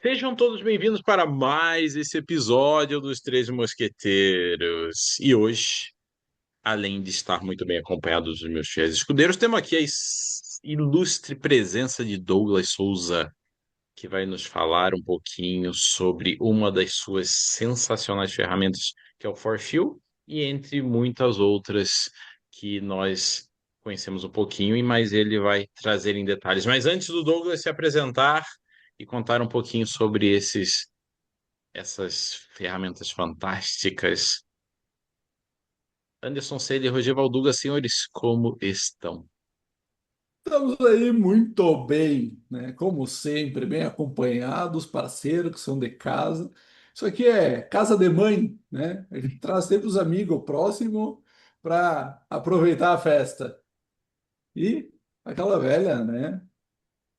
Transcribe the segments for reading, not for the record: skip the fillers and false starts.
Sejam todos bem-vindos para mais esse episódio dos Três Mosqueteiros. E hoje, além de estar muito bem acompanhado dos meus fiéis escudeiros, temos aqui a ilustre presença de Douglas Souza, que vai nos falar um pouquinho sobre uma das suas sensacionais ferramentas, que é o Forfil, e entre muitas outras que nós conhecemos um pouquinho, e mais ele vai trazer em detalhes. Mas antes do Douglas se apresentar e contar um pouquinho sobre essas ferramentas fantásticas, Anderson Celia e Roger Valduga, senhores, como estão? Estamos aí muito bem, né? Como sempre, bem acompanhados, parceiros que são de casa. Isso aqui é casa de mãe, né? A gente traz sempre os amigos próximos para aproveitar a festa. E aquela velha, né?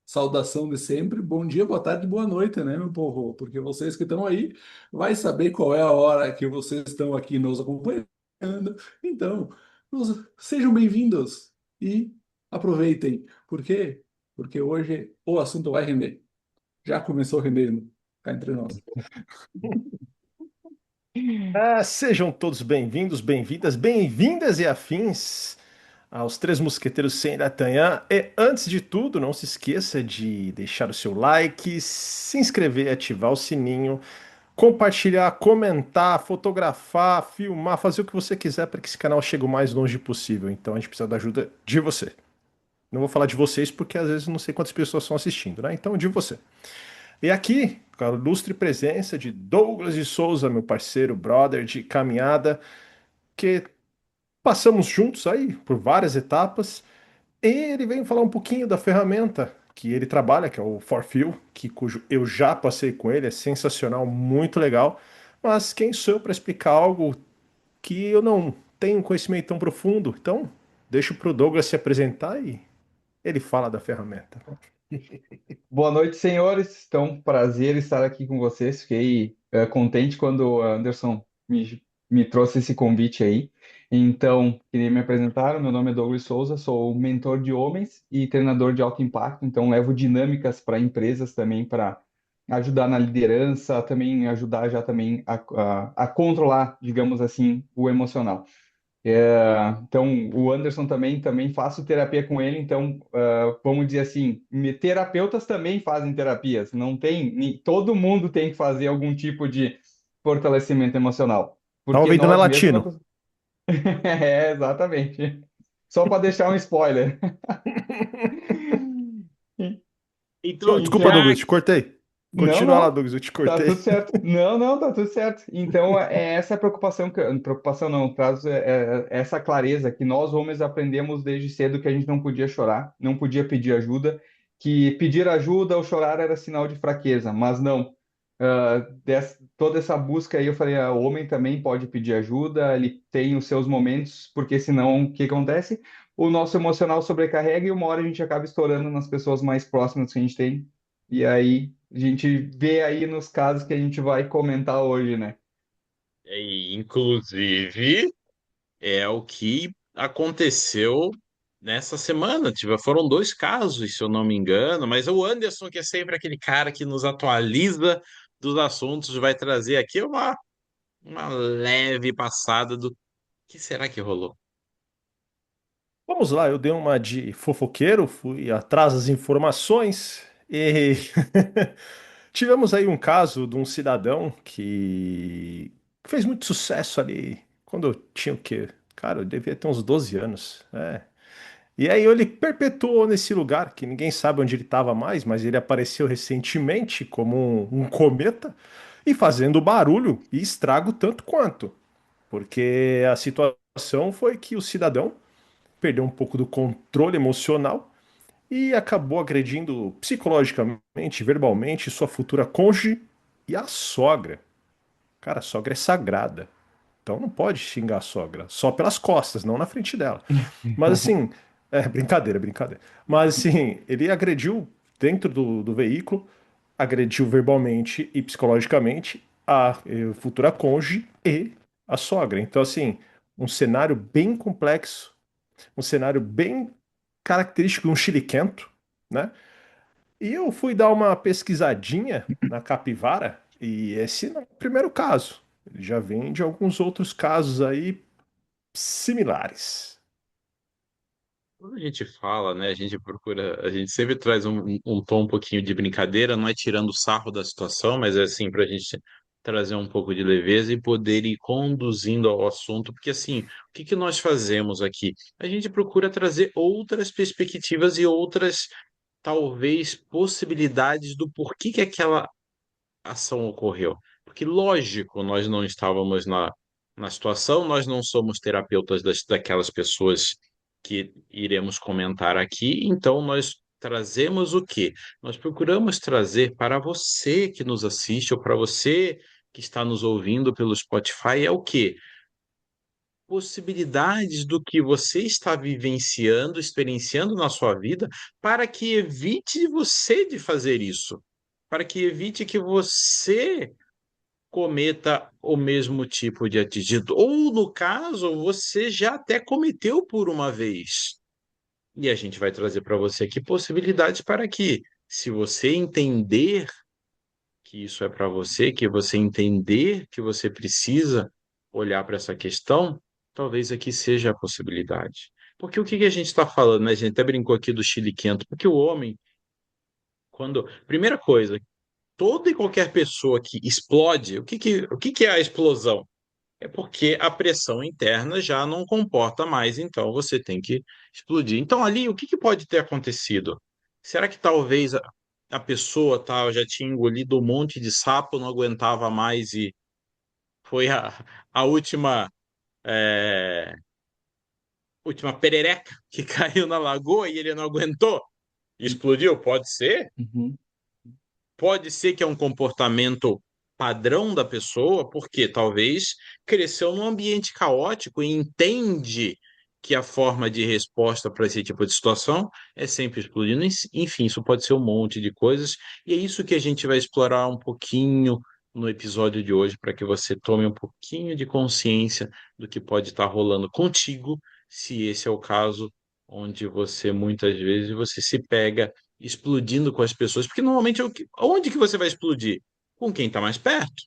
Saudação de sempre, bom dia, boa tarde, boa noite, né, meu povo? Porque vocês que estão aí vai saber qual é a hora que vocês estão aqui nos acompanhando. Então, sejam bem-vindos e aproveitem. Por quê? Porque hoje o assunto vai render. Já começou rendendo, cá entre nós. Sejam todos bem-vindos, bem-vindas, bem-vindas e afins aos Três Mosqueteiros sem D'Artagnan. E antes de tudo, não se esqueça de deixar o seu like, se inscrever, ativar o sininho, compartilhar, comentar, fotografar, filmar, fazer o que você quiser para que esse canal chegue o mais longe possível. Então a gente precisa da ajuda de você. Não vou falar de vocês porque às vezes não sei quantas pessoas estão assistindo, né? Então de você. E aqui, com a ilustre presença de Douglas de Souza, meu parceiro, brother de caminhada, que passamos juntos aí por várias etapas. E ele veio falar um pouquinho da ferramenta que ele trabalha, que é o Forfil, cujo eu já passei com ele, é sensacional, muito legal. Mas quem sou eu para explicar algo que eu não tenho um conhecimento tão profundo? Então, deixo para o Douglas se apresentar e ele fala da ferramenta. Boa noite, senhores. Então, prazer estar aqui com vocês. Fiquei contente quando o Anderson me trouxe esse convite aí. Então, queria me apresentar. Meu nome é Douglas Souza, sou mentor de homens e treinador de alto impacto. Então, levo dinâmicas para empresas também para ajudar na liderança, também ajudar já também a controlar, digamos assim, o emocional. Então, o Anderson também faço terapia com ele, então, vamos dizer assim, terapeutas também fazem terapias, não tem, todo mundo tem que fazer algum tipo de fortalecimento emocional, Tá porque ouvindo, não é nós mesmos latino? não... Exatamente. Só para deixar um spoiler. Então, Desculpa, já Douglas, te cortei. Não, Continua lá, não. Douglas, eu te Tá tudo cortei. certo. Não, não, tá tudo certo. Então, é essa a preocupação, preocupação não, traz essa clareza que nós homens aprendemos desde cedo que a gente não podia chorar, não podia pedir ajuda, que pedir ajuda ou chorar era sinal de fraqueza, mas não. Toda essa busca aí, eu falei, o homem também pode pedir ajuda, ele tem os seus momentos, porque senão, o que acontece? O nosso emocional sobrecarrega e uma hora a gente acaba estourando nas pessoas mais próximas que a gente tem, e aí a gente vê aí nos casos que a gente vai comentar hoje, né? inclusive, é o que aconteceu nessa semana. Foram dois casos, se eu não me engano, mas o Anderson, que é sempre aquele cara que nos atualiza dos assuntos, vai trazer aqui uma leve passada do que será que rolou. Vamos lá, eu dei uma de fofoqueiro, fui atrás das informações e tivemos aí um caso de um cidadão que fez muito sucesso ali quando eu tinha o quê? Cara, eu devia ter uns 12 anos. E aí ele perpetuou nesse lugar que ninguém sabe onde ele estava mais, mas ele apareceu recentemente como um cometa e fazendo barulho e estrago tanto quanto. Porque a situação foi que o cidadão perdeu um pouco do controle emocional e acabou agredindo psicologicamente, verbalmente, sua futura cônjuge e a sogra. Cara, a sogra é sagrada. Então não pode xingar a sogra, só pelas costas, não na frente dela. Mas assim, brincadeira, brincadeira. Mas assim, ele agrediu dentro do veículo, agrediu verbalmente e psicologicamente a futura cônjuge e a sogra. Então, assim, um cenário bem complexo, um cenário bem característico de um chiliquento, né? E eu fui dar uma pesquisadinha na capivara, e esse não é o primeiro caso. Ele já vem de alguns outros casos aí similares. Quando a gente fala, né, a gente procura, a gente sempre traz um tom um pouquinho de brincadeira, não é tirando o sarro da situação, mas é assim, para a gente trazer um pouco de leveza e poder ir conduzindo ao assunto, porque assim, o que que nós fazemos aqui? A gente procura trazer outras perspectivas e outras, talvez, possibilidades do porquê que aquela ação ocorreu. Porque, lógico, nós não estávamos na situação, nós não somos terapeutas daquelas pessoas que iremos comentar aqui, então nós trazemos o quê? Nós procuramos trazer para você que nos assiste ou para você que está nos ouvindo pelo Spotify é o quê? Possibilidades do que você está vivenciando, experienciando na sua vida, para que evite você de fazer isso, para que evite que você cometa o mesmo tipo de atitude. Ou, no caso, você já até cometeu por uma vez. E a gente vai trazer para você aqui possibilidades para que, se você entender que isso é para você, que você entender que você precisa olhar para essa questão, talvez aqui seja a possibilidade. Porque o que que a gente está falando, né? A gente até brincou aqui do Chile quento, porque o homem, quando. Primeira coisa, toda e qualquer pessoa que explode, o que que é a explosão? É porque a pressão interna já não comporta mais, então você tem que explodir. Então, ali, o que que pode ter acontecido? Será que talvez a pessoa já tinha engolido um monte de sapo, não aguentava mais e foi a última perereca que caiu na lagoa e ele não aguentou e explodiu? Pode ser? Uhum. Pode ser que é um comportamento padrão da pessoa, porque talvez cresceu num ambiente caótico e entende que a forma de resposta para esse tipo de situação é sempre explodindo. Enfim, isso pode ser um monte de coisas, e é isso que a gente vai explorar um pouquinho no episódio de hoje, para que você tome um pouquinho de consciência do que pode estar rolando contigo, se esse é o caso onde você muitas vezes você se pega explodindo com as pessoas, porque normalmente onde que você vai explodir? Com quem está mais perto.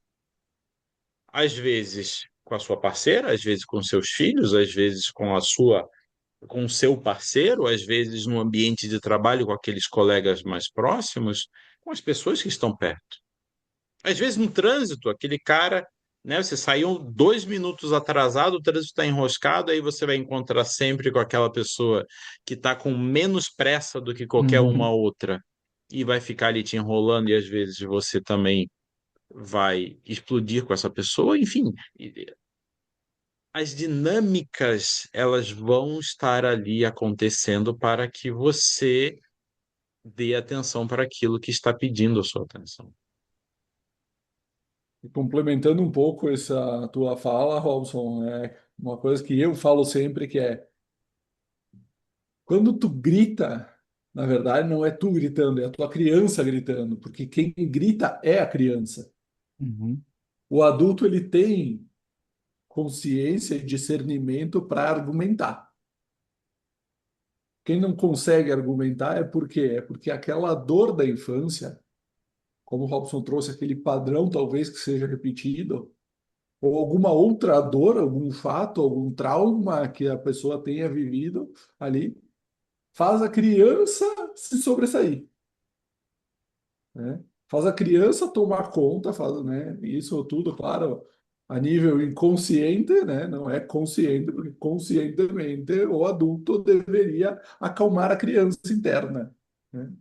Às vezes com a sua parceira, às vezes com seus filhos, às vezes com o seu parceiro, às vezes no ambiente de trabalho com aqueles colegas mais próximos, com as pessoas que estão perto. Às vezes no trânsito, aquele cara, né? Você saiu 2 minutos atrasado, o trânsito está enroscado, aí você vai encontrar sempre com aquela pessoa que está com menos pressa do que qualquer uma Uhum. outra e vai ficar ali te enrolando, e às vezes você também vai explodir com essa pessoa. Enfim, as dinâmicas elas vão estar ali acontecendo para que você dê atenção para aquilo que está pedindo a sua atenção. E complementando um pouco essa tua fala, Robson, é uma coisa que eu falo sempre que é quando tu grita, na verdade não é tu gritando, é a tua criança gritando, porque quem grita é a criança. Uhum. O adulto ele tem consciência e discernimento para argumentar. Quem não consegue argumentar é porque aquela dor da infância, como o Robson trouxe aquele padrão talvez que seja repetido, ou alguma outra dor, algum fato, algum trauma que a pessoa tenha vivido ali, faz a criança se sobressair, né? Faz a criança tomar conta, faz, né? Isso tudo, claro, a nível inconsciente, né? Não é consciente, porque conscientemente o adulto deveria acalmar a criança interna, né?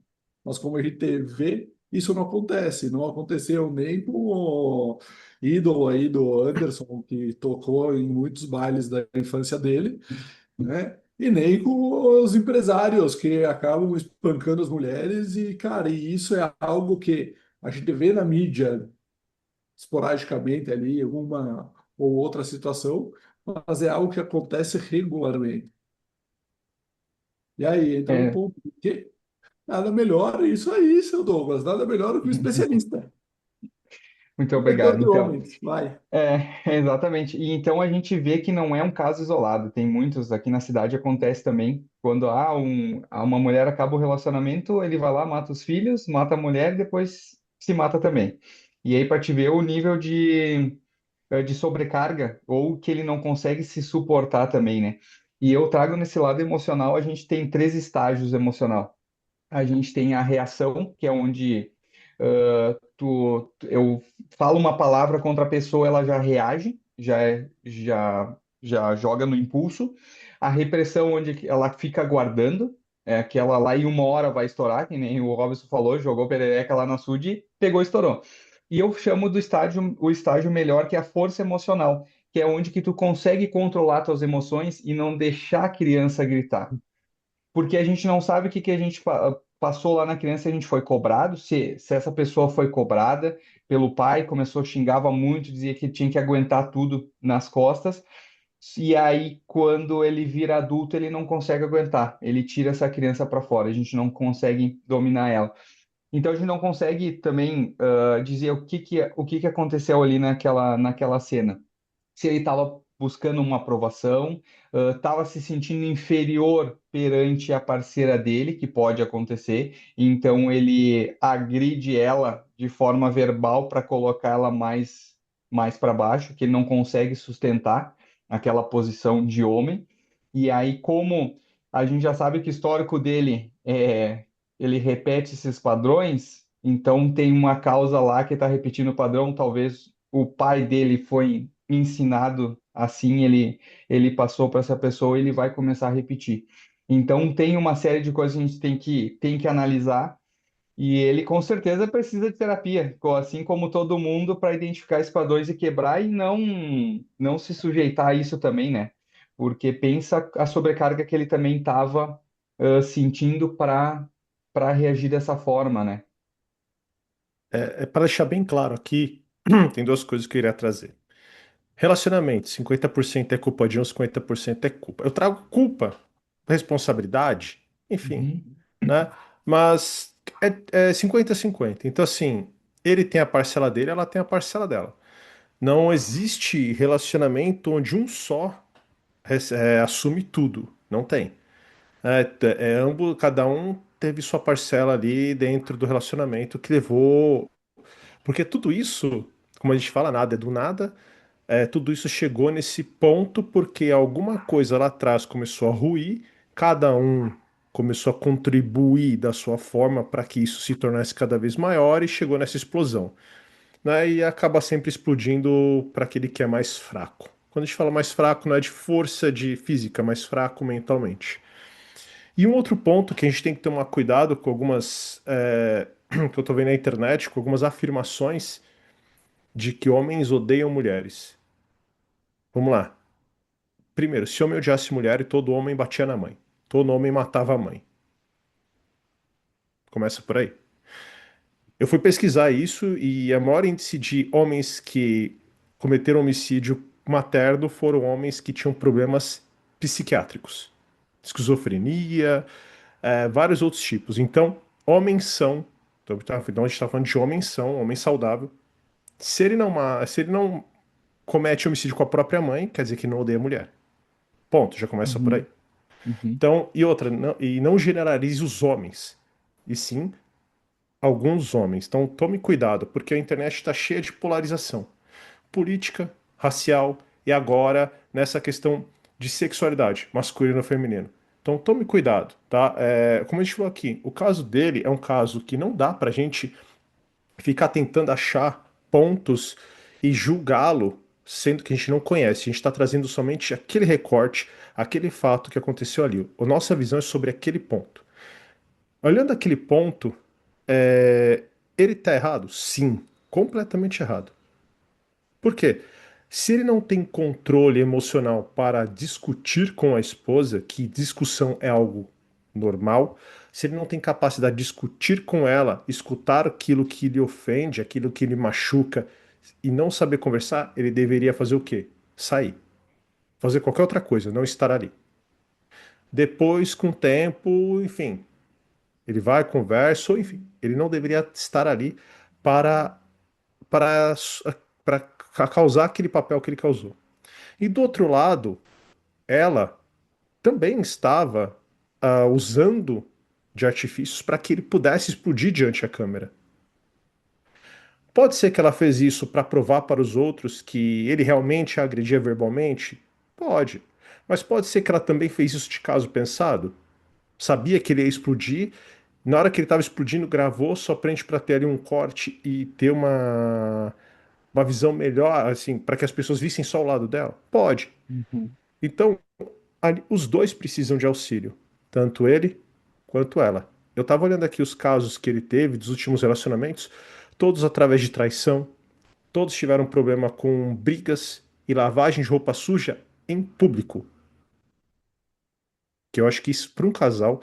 Mas como a gente vê, isso não acontece. Não aconteceu nem com o ídolo aí do Anderson, que tocou em muitos bailes da infância dele, né? E nem com os empresários que acabam espancando as mulheres e, cara, e isso é algo que a gente vê na mídia esporadicamente ali, alguma ou outra situação, mas é algo que acontece regularmente. E aí entra no É, ponto que nada melhor, isso aí, seu Douglas, nada melhor do que o especialista. Muito Questão obrigado. de Então, homens, vai. exatamente. E então a gente vê que não é um caso isolado. Tem muitos aqui na cidade acontece também. Quando uma mulher acaba o relacionamento, ele vai lá, mata os filhos, mata a mulher e depois se mata também. E aí para te ver o nível de sobrecarga ou que ele não consegue se suportar também, né? E eu trago nesse lado emocional, a gente tem três estágios emocional. A gente tem a reação, que é onde eu falo uma palavra contra a pessoa, ela já reage, já joga no impulso. A repressão, onde ela fica aguardando, é aquela lá e uma hora vai estourar, que nem o Robson falou, jogou perereca lá na SUD, pegou e estourou. E eu chamo do estágio, o estágio melhor, que é a força emocional, que é onde que tu consegue controlar tuas emoções e não deixar a criança gritar, porque a gente não sabe o que a gente passou lá na criança, a gente foi cobrado, se essa pessoa foi cobrada pelo pai, começou, xingava muito, dizia que tinha que aguentar tudo nas costas, e aí quando ele vira adulto, ele não consegue aguentar, ele tira essa criança para fora, a gente não consegue dominar ela. Então a gente não consegue também dizer o que aconteceu ali naquela cena, se ele estava buscando uma aprovação, estava se sentindo inferior perante a parceira dele, que pode acontecer, então ele agride ela de forma verbal para colocar ela mais para baixo, que ele não consegue sustentar aquela posição de homem. E aí, como a gente já sabe que o histórico dele ele repete esses padrões, então tem uma causa lá que está repetindo o padrão, talvez o pai dele foi ensinado assim, ele passou para essa pessoa e ele vai começar a repetir. Então, tem uma série de coisas que a gente tem que analisar e ele com certeza precisa de terapia, assim como todo mundo, para identificar esses padrões e quebrar e não se sujeitar a isso também, né? Porque pensa a sobrecarga que ele também estava sentindo para reagir dessa forma, né? Para deixar bem claro aqui, tem duas coisas que eu iria trazer. Relacionamento, 50% é culpa de um, 50% é culpa. Eu trago culpa, responsabilidade, enfim, Uhum, né? Mas é 50-50. Então, assim, ele tem a parcela dele, ela tem a parcela dela. Não existe relacionamento onde um só assume tudo. Não tem. Cada um teve sua parcela ali dentro do relacionamento que levou. Porque tudo isso, como a gente fala, nada é do nada. Tudo isso chegou nesse ponto porque alguma coisa lá atrás começou a ruir, cada um começou a contribuir da sua forma para que isso se tornasse cada vez maior e chegou nessa explosão, né? E acaba sempre explodindo para aquele que é mais fraco. Quando a gente fala mais fraco, não é de força de física, mais fraco mentalmente. E um outro ponto que a gente tem que tomar cuidado com algumas que eu tô vendo na internet, com algumas afirmações de que homens odeiam mulheres. Vamos lá. Primeiro, se homem odiasse mulher, todo homem batia na mãe. Todo homem matava a mãe. Começa por aí. Eu fui pesquisar isso e a maior índice de homens que cometeram homicídio materno foram homens que tinham problemas psiquiátricos. Esquizofrenia, vários outros tipos. Então, homens são. Então a gente está falando de homens são, homem saudável. Se ele não comete homicídio com a própria mãe, quer dizer que não odeia a mulher. Ponto, já começa por aí. uhum, uhum, Então, e outra, não generalize os homens, e sim alguns homens. Então, tome cuidado, porque a internet está cheia de polarização política, racial e agora nessa questão de sexualidade, masculino e feminino. Então, tome cuidado, tá? Como a gente falou aqui, o caso dele é um caso que não dá pra gente ficar tentando achar pontos e julgá-lo, sendo que a gente não conhece. A gente está trazendo somente aquele recorte, aquele fato que aconteceu ali. A nossa visão é sobre aquele ponto. Olhando aquele ponto, é, ele está errado? Sim, completamente errado. Por quê? Se ele não tem controle emocional para discutir com a esposa, que discussão é algo normal, se ele não tem capacidade de discutir com ela, escutar aquilo que lhe ofende, aquilo que lhe machuca e não saber conversar, ele deveria fazer o quê? Sair. Fazer qualquer outra coisa, não estar ali. Depois, com o tempo, enfim, ele vai, conversa, ou enfim, ele não deveria estar ali para para causar aquele papel que ele causou. E do outro lado, ela também estava usando de artifícios para que ele pudesse explodir diante da câmera. Pode ser que ela fez isso para provar para os outros que ele realmente a agredia verbalmente? Pode. Mas pode ser que ela também fez isso de caso pensado? Sabia que ele ia explodir, na hora que ele estava explodindo, gravou só prende para ter ali um corte e ter uma visão melhor, assim, para que as pessoas vissem só o lado dela? Pode. Uhum. Então, os dois precisam de auxílio, tanto ele quanto ela. Eu estava olhando aqui os casos que ele teve dos últimos relacionamentos, todos através de traição, todos tiveram problema com brigas e lavagem de roupa suja em público. Que eu acho que isso, para um casal,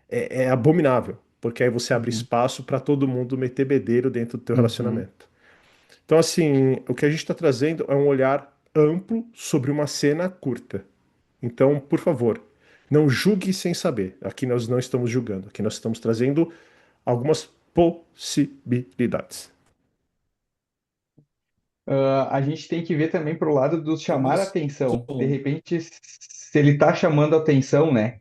é abominável, porque aí você abre Uhum. espaço para todo mundo meter bedelho dentro do teu Uhum. relacionamento. Então, assim, o que a gente está trazendo é um olhar amplo sobre uma cena curta. Então, por favor, não julgue sem saber. Aqui nós não estamos julgando, aqui nós estamos trazendo algumas possibilidades. A gente tem que ver também para o lado do chamar Anderson, atenção. De repente, se ele está chamando atenção, né?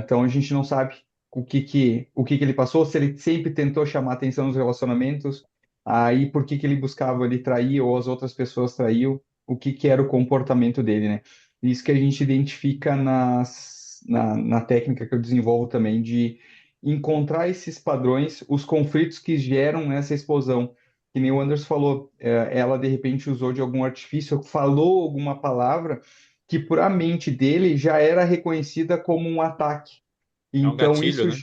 Então a gente não sabe o que ele passou, se ele sempre tentou chamar atenção nos relacionamentos, aí por que ele buscava ele trair ou as outras pessoas traíam, o que era o comportamento dele, né? Isso que a gente identifica na técnica que eu desenvolvo também, de encontrar esses padrões, os conflitos que geram essa explosão. Que nem o Anderson falou, ela de repente usou de algum artifício, falou alguma palavra que por a mente dele já era reconhecida como um ataque. É um Então, gatilho, isso, né?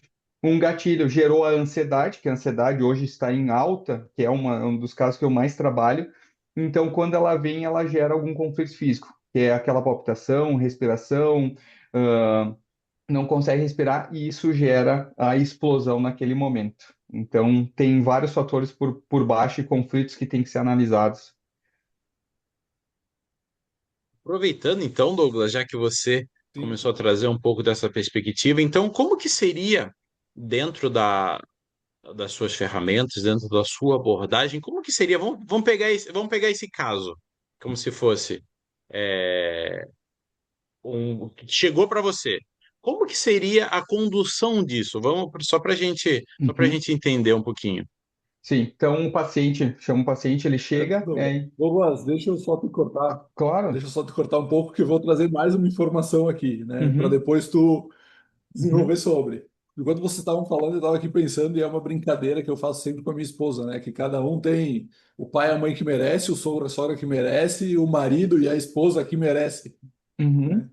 um gatilho, gerou a ansiedade, que a ansiedade hoje está em alta, que é um dos casos que eu mais trabalho. Então, quando ela vem, ela gera algum conflito físico, que é aquela palpitação, respiração, ah, não consegue respirar, e isso gera a explosão naquele momento. Então, tem vários fatores por baixo e conflitos que têm que ser analisados. Aproveitando então, Douglas, já que você sim, começou a trazer um pouco dessa perspectiva, então como que seria dentro das suas ferramentas, dentro da sua abordagem, como que seria? Vamos pegar esse caso, como se fosse é, chegou para você. Como que seria a condução disso? Só para Uhum. gente entender um pouquinho. Sim, então o paciente, chama o paciente, ele chega, Douglas. Douglas, deixa eu só te cortar. claro. Deixa eu só te cortar um pouco, que eu vou trazer mais uma informação aqui, né? Para Uhum, depois tu desenvolver uhum, sobre. Enquanto vocês estavam falando, eu estava aqui pensando, e é uma brincadeira que eu faço sempre com a minha esposa, né? Que cada um tem o pai e a mãe que merece, o sogro e a sogra que merece, o marido e a esposa que merece, uhum, né?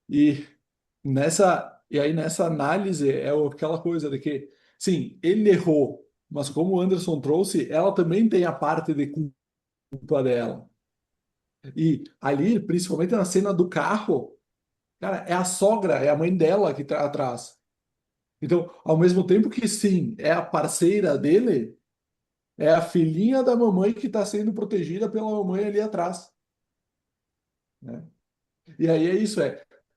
E e aí nessa análise é aquela coisa de que, sim, ele errou, mas como o Anderson trouxe, ela também tem a parte de culpa dela. E ali, principalmente na cena do carro, cara, é a sogra, é a mãe dela que está atrás. Então, ao mesmo tempo que sim, é a parceira dele, é a filhinha da mamãe que está sendo protegida pela mamãe ali atrás, né? E aí é isso,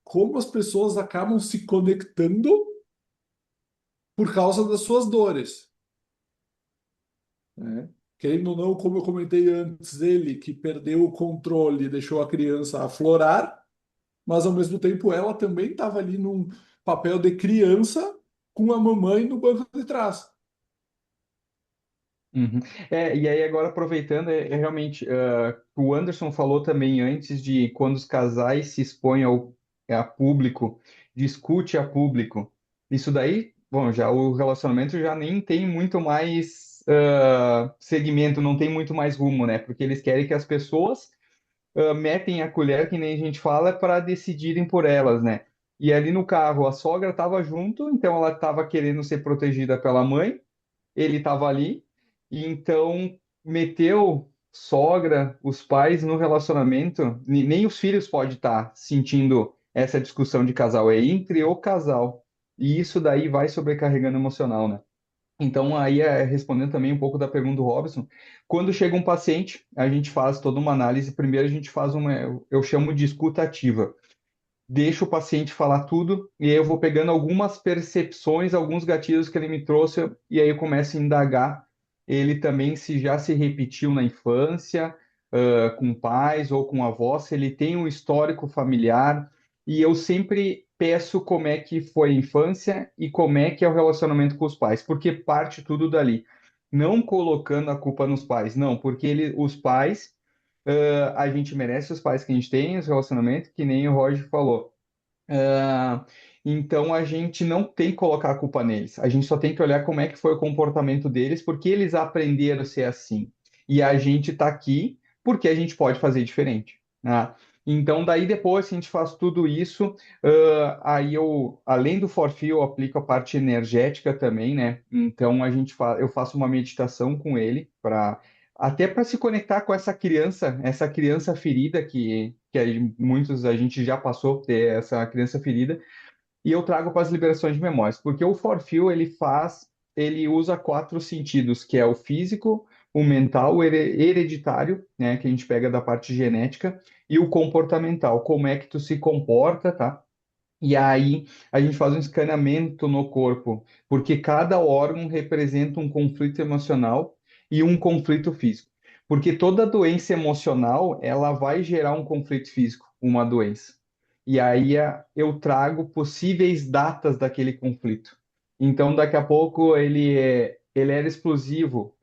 como as pessoas acabam se conectando por causa das suas dores, né? Querendo ou não, como eu comentei antes, ele que perdeu o controle, deixou a criança aflorar, mas ao mesmo tempo ela também estava ali num papel de criança com a mamãe no banco de trás. uhum. E aí agora aproveitando, realmente, o Anderson falou também antes de quando os casais se expõem a público, discute a público. Isso daí, bom, já o relacionamento já nem tem muito mais segmento, não tem muito mais rumo, né? Porque eles querem que as pessoas metem a colher, que nem a gente fala, para decidirem por elas, né? E ali no carro, a sogra estava junto, então ela estava querendo ser protegida pela mãe, ele estava ali, e então meteu sogra, os pais no relacionamento, nem os filhos podem estar sentindo essa discussão de casal, é entre o casal. E isso daí vai sobrecarregando emocional, né? Então, aí, respondendo também um pouco da pergunta do Robson, quando chega um paciente, a gente faz toda uma análise. Primeiro, a gente faz eu chamo de escuta ativa. Deixa o paciente falar tudo, e aí eu vou pegando algumas percepções, alguns gatilhos que ele me trouxe, e aí eu começo a indagar ele também se já se repetiu na infância, com pais ou com avós, se ele tem um histórico familiar, e eu sempre peço como é que foi a infância e como é que é o relacionamento com os pais, porque parte tudo dali. Não colocando a culpa nos pais, não, porque os pais, a gente merece os pais que a gente tem, os relacionamentos, que nem o Roger falou. Ah, então a gente não tem que colocar a culpa neles. A gente só tem que olhar como é que foi o comportamento deles, porque eles aprenderam a ser assim. E a gente está aqui porque a gente pode fazer diferente, né? Então daí depois que a gente faz tudo isso, aí eu, além do forfeit, eu aplico a parte energética também, né? Então eu faço uma meditação com ele para até para se conectar com essa criança ferida muitos a gente já passou por ter essa criança ferida, e eu trago para as liberações de memórias, porque o Forfil ele usa quatro sentidos, que é o físico, o mental, o hereditário, né, que a gente pega da parte genética, e o comportamental, como é que tu se comporta, tá? E aí a gente faz um escaneamento no corpo, porque cada órgão representa um conflito emocional e um conflito físico. Porque toda doença emocional, ela vai gerar um conflito físico, uma doença. E aí eu trago possíveis datas daquele conflito. Então, daqui a pouco ele era explosivo,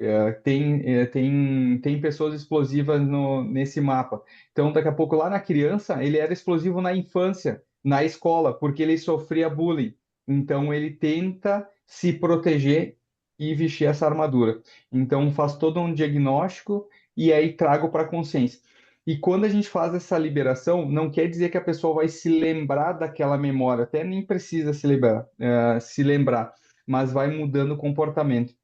tem pessoas explosivas nesse mapa. Então, daqui a pouco, lá na criança, ele era explosivo na infância na escola, porque ele sofria bullying. Então, ele tenta se proteger e vestir essa armadura. Então, faz todo um diagnóstico e aí trago para a consciência. E quando a gente faz essa liberação, não quer dizer que a pessoa vai se lembrar daquela memória, até nem precisa se lembrar, mas vai mudando o comportamento.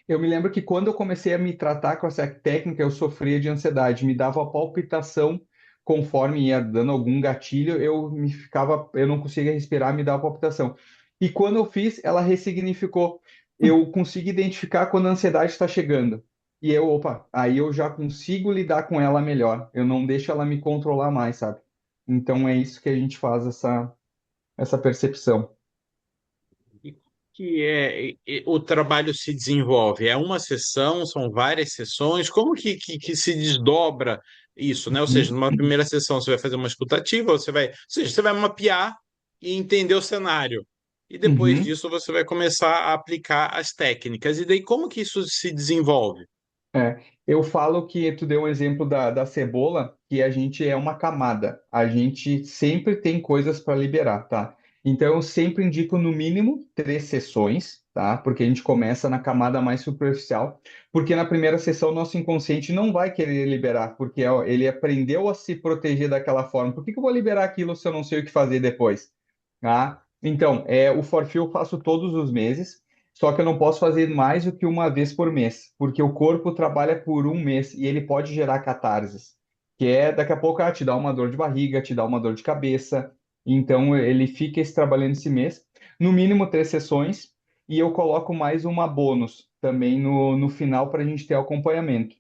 Eu me lembro que quando eu comecei a me tratar com essa técnica, eu sofria de ansiedade, me dava palpitação conforme ia dando algum gatilho, eu não conseguia respirar, me dava palpitação. E quando eu fiz, ela ressignificou. Eu consigo identificar quando a ansiedade está chegando. E opa, aí eu já consigo lidar com ela melhor. Eu não deixo ela me controlar mais, sabe? Então é isso que a gente faz essa percepção. E que o trabalho se desenvolve? É uma sessão, são várias sessões? Como que se desdobra isso, né? Ou seja, Uhum. numa primeira sessão você vai fazer uma escutativa, ou seja, você vai mapear e entender o cenário. E depois Uhum. disso você vai começar a aplicar as técnicas. E daí como que isso se desenvolve? Eu falo que tu deu um exemplo da cebola, que a gente é uma camada. A gente sempre tem coisas para liberar, tá? Então, eu sempre indico no mínimo 3 sessões, tá? Porque a gente começa na camada mais superficial, porque na primeira sessão nosso inconsciente não vai querer liberar, porque ó, ele aprendeu a se proteger daquela forma. Por que que eu vou liberar aquilo se eu não sei o que fazer depois? Tá? Então, o forfait eu faço todos os meses. Só que eu não posso fazer mais do que uma vez por mês, porque o corpo trabalha por um mês e ele pode gerar catarses, que daqui a pouco te dá uma dor de barriga, te dá uma dor de cabeça. Então ele fica trabalhando esse mês, no mínimo 3 sessões, e eu coloco mais uma bônus também no final para a gente ter acompanhamento.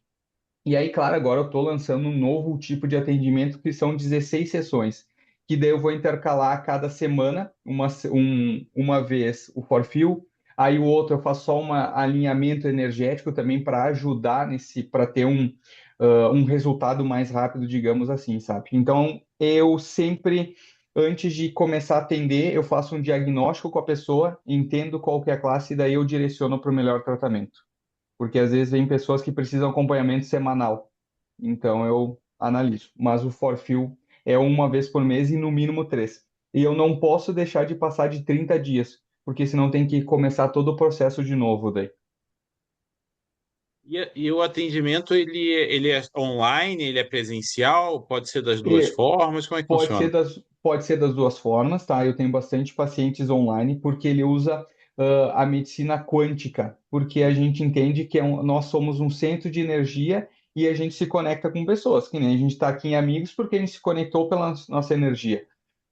E aí, claro, agora eu estou lançando um novo tipo de atendimento que são 16 sessões, que daí eu vou intercalar a cada semana, uma vez o Forfil, aí o outro eu faço só um alinhamento energético também para ajudar para ter um resultado mais rápido, digamos assim, sabe? Então, eu sempre, antes de começar a atender, eu faço um diagnóstico com a pessoa, entendo qual que é a classe e daí eu direciono para o melhor tratamento, porque às vezes vem pessoas que precisam acompanhamento semanal. Então eu analiso. Mas o forfil é uma vez por mês e no mínimo 3. E eu não posso deixar de passar de 30 dias, porque senão tem que começar todo o processo de novo daí. E o atendimento, ele é online, ele é presencial, pode ser das duas E formas, como é que funciona? pode ser das duas formas, tá? Eu tenho bastante pacientes online porque ele usa a medicina quântica, porque a gente entende que nós somos um centro de energia e a gente se conecta com pessoas, que nem a gente está aqui em amigos porque a gente se conectou pela nossa energia.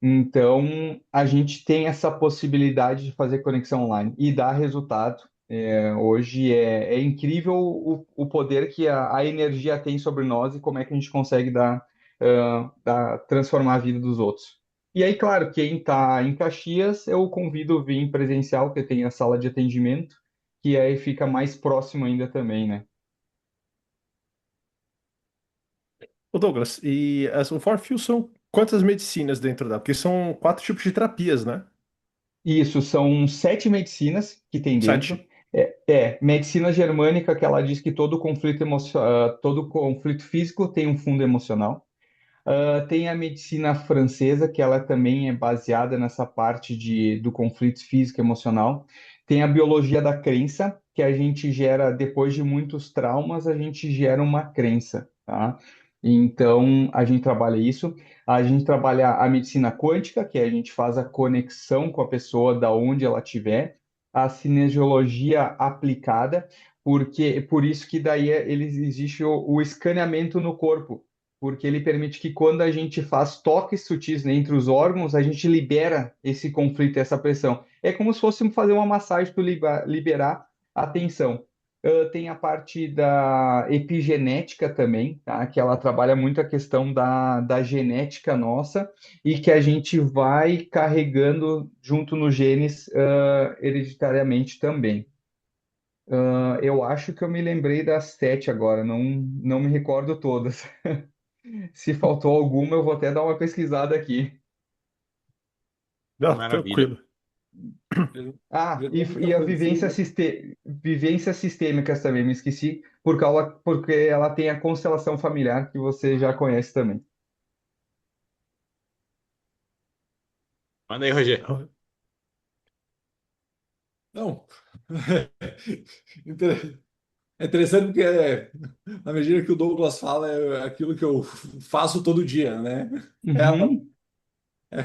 Então, a gente tem essa possibilidade de fazer conexão online e dar resultado. Hoje é incrível o poder que a energia tem sobre nós e como é que a gente consegue transformar a vida dos outros. E aí, claro, quem está em Caxias, eu convido a vir presencial, que tem a sala de atendimento, que aí fica mais próximo ainda também, né? Ô Douglas, e o Forfil são quantas medicinas dentro da? Porque são 4 tipos de terapias, né? Isso, são 7 medicinas que tem dentro. 7. Medicina germânica, que ela diz que todo conflito físico tem um fundo emocional. Tem a medicina francesa, que ela também é baseada nessa parte do conflito físico e emocional. Tem a biologia da crença, que a gente gera, depois de muitos traumas, a gente gera uma crença, tá? Então, a gente trabalha isso. A gente trabalha a medicina quântica, que a gente faz a conexão com a pessoa da onde ela estiver. A cinesiologia aplicada, porque por isso que daí existe o escaneamento no corpo, porque ele permite que quando a gente faz toques sutis entre os órgãos, a gente libera esse conflito, essa pressão. É como se fosse fazer uma massagem para liberar a tensão. Tem a parte da epigenética também, tá? Que ela trabalha muito a questão da genética nossa e que a gente vai carregando junto nos genes hereditariamente também. Eu acho que eu me lembrei das 7 agora, não me recordo todas. Se faltou alguma, eu vou até dar uma pesquisada aqui. Não, Maravilha. tranquilo. Ah, e, Germânica e a vivência, francesa. vivências sistêmicas também, me esqueci, porque ela tem a constelação familiar, que você já conhece também. Manda aí, Roger. Não. Inter- É interessante porque na medida que o Douglas fala, é aquilo que eu faço todo dia, né? É, Uhum,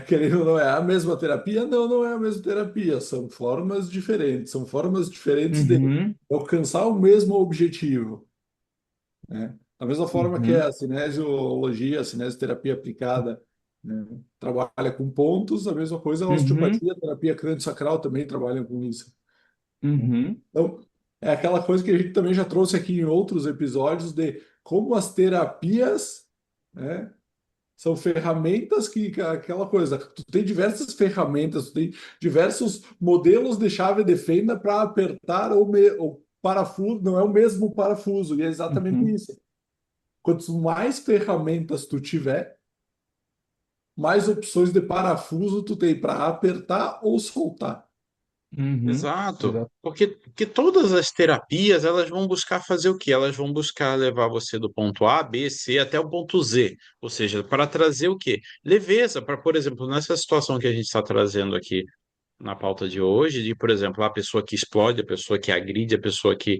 querendo ou não, é a mesma terapia? Não, não é a mesma terapia. São formas diferentes. São formas diferentes de uhum, alcançar o mesmo objetivo, né? Da mesma forma que é uhum, a cinesiologia, a cinesioterapia aplicada, né, trabalha com pontos, a mesma coisa a uhum, osteopatia, a terapia crânio-sacral também trabalham com isso. uhum, Então, é aquela coisa que a gente também já trouxe aqui em outros episódios de como as terapias, né, são ferramentas aquela coisa, tu tem diversas ferramentas, tu tem diversos modelos de chave de fenda para apertar o parafuso, não é o mesmo parafuso, e é exatamente uhum, isso. Quanto mais ferramentas tu tiver, mais opções de parafuso tu tem para apertar ou soltar. uhum. Exato. Exato. Porque todas as terapias, elas vão buscar fazer o quê? Elas vão buscar levar você do ponto A, B, C até o ponto Z. Ou seja, para trazer o quê? Leveza, para, por exemplo, nessa situação que a gente está trazendo aqui na pauta de hoje, de, por exemplo, a pessoa que explode, a pessoa que agride, a pessoa que.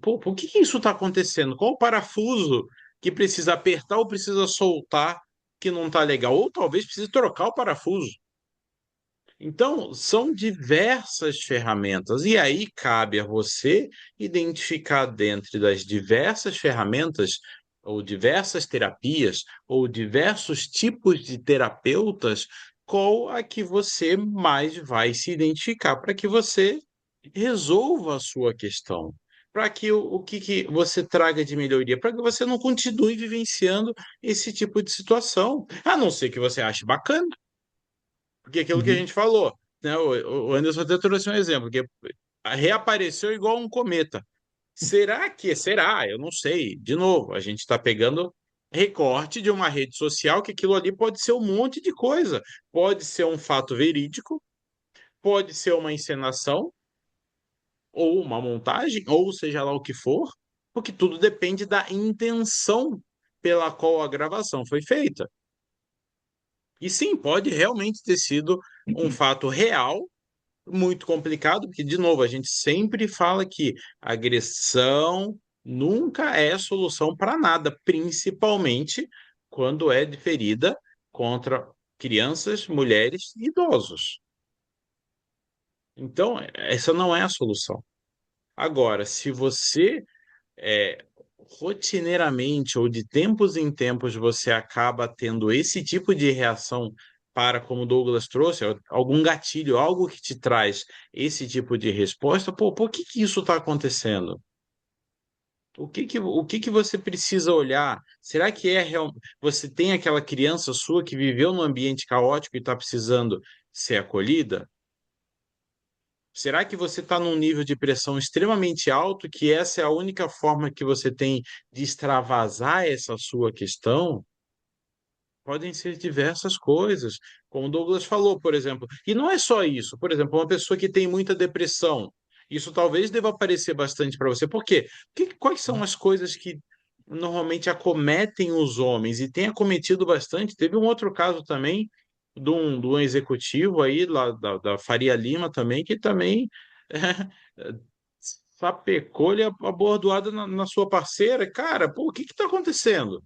Pô, por que isso está acontecendo? Qual o parafuso que precisa apertar ou precisa soltar que não está legal? Ou talvez precise trocar o parafuso. Então, são diversas ferramentas, e aí cabe a você identificar dentro das diversas ferramentas, ou diversas terapias, ou diversos tipos de terapeutas, qual a que você mais vai se identificar para que você resolva a sua questão. Para que que você traga de melhoria, para que você não continue vivenciando esse tipo de situação, a não ser que você ache bacana. Porque aquilo que a Uhum, gente falou, né? O Anderson até trouxe um exemplo, que reapareceu igual um cometa. Será que? Será? Eu não sei. De novo, a gente está pegando recorte de uma rede social que aquilo ali pode ser um monte de coisa. Pode ser um fato verídico, pode ser uma encenação, ou uma montagem, ou seja lá o que for, porque tudo depende da intenção pela qual a gravação foi feita. E sim, pode realmente ter sido um fato real muito complicado, porque, de novo, a gente sempre fala que agressão nunca é solução para nada, principalmente quando é diferida contra crianças, mulheres e idosos. Então, essa não é a solução. Agora, se você é, rotineiramente ou de tempos em tempos você acaba tendo esse tipo de reação para, como o Douglas trouxe, algum gatilho, algo que te traz esse tipo de resposta, pô, por que que isso está acontecendo? O que que você precisa olhar? Será que é real? Você tem aquela criança sua que viveu num ambiente caótico e está precisando ser acolhida? Será que você está num nível de pressão extremamente alto, que essa é a única forma que você tem de extravasar essa sua questão? Podem ser diversas coisas, como o Douglas falou, por exemplo. E não é só isso. Por exemplo, uma pessoa que tem muita depressão, isso talvez deva aparecer bastante para você. Por quê? Quais são as coisas que normalmente acometem os homens e tem acometido bastante? Teve um outro caso também de um executivo aí lá da Faria Lima também, que também sapecou-lhe a bordoada na sua parceira. Cara, pô, o que está acontecendo?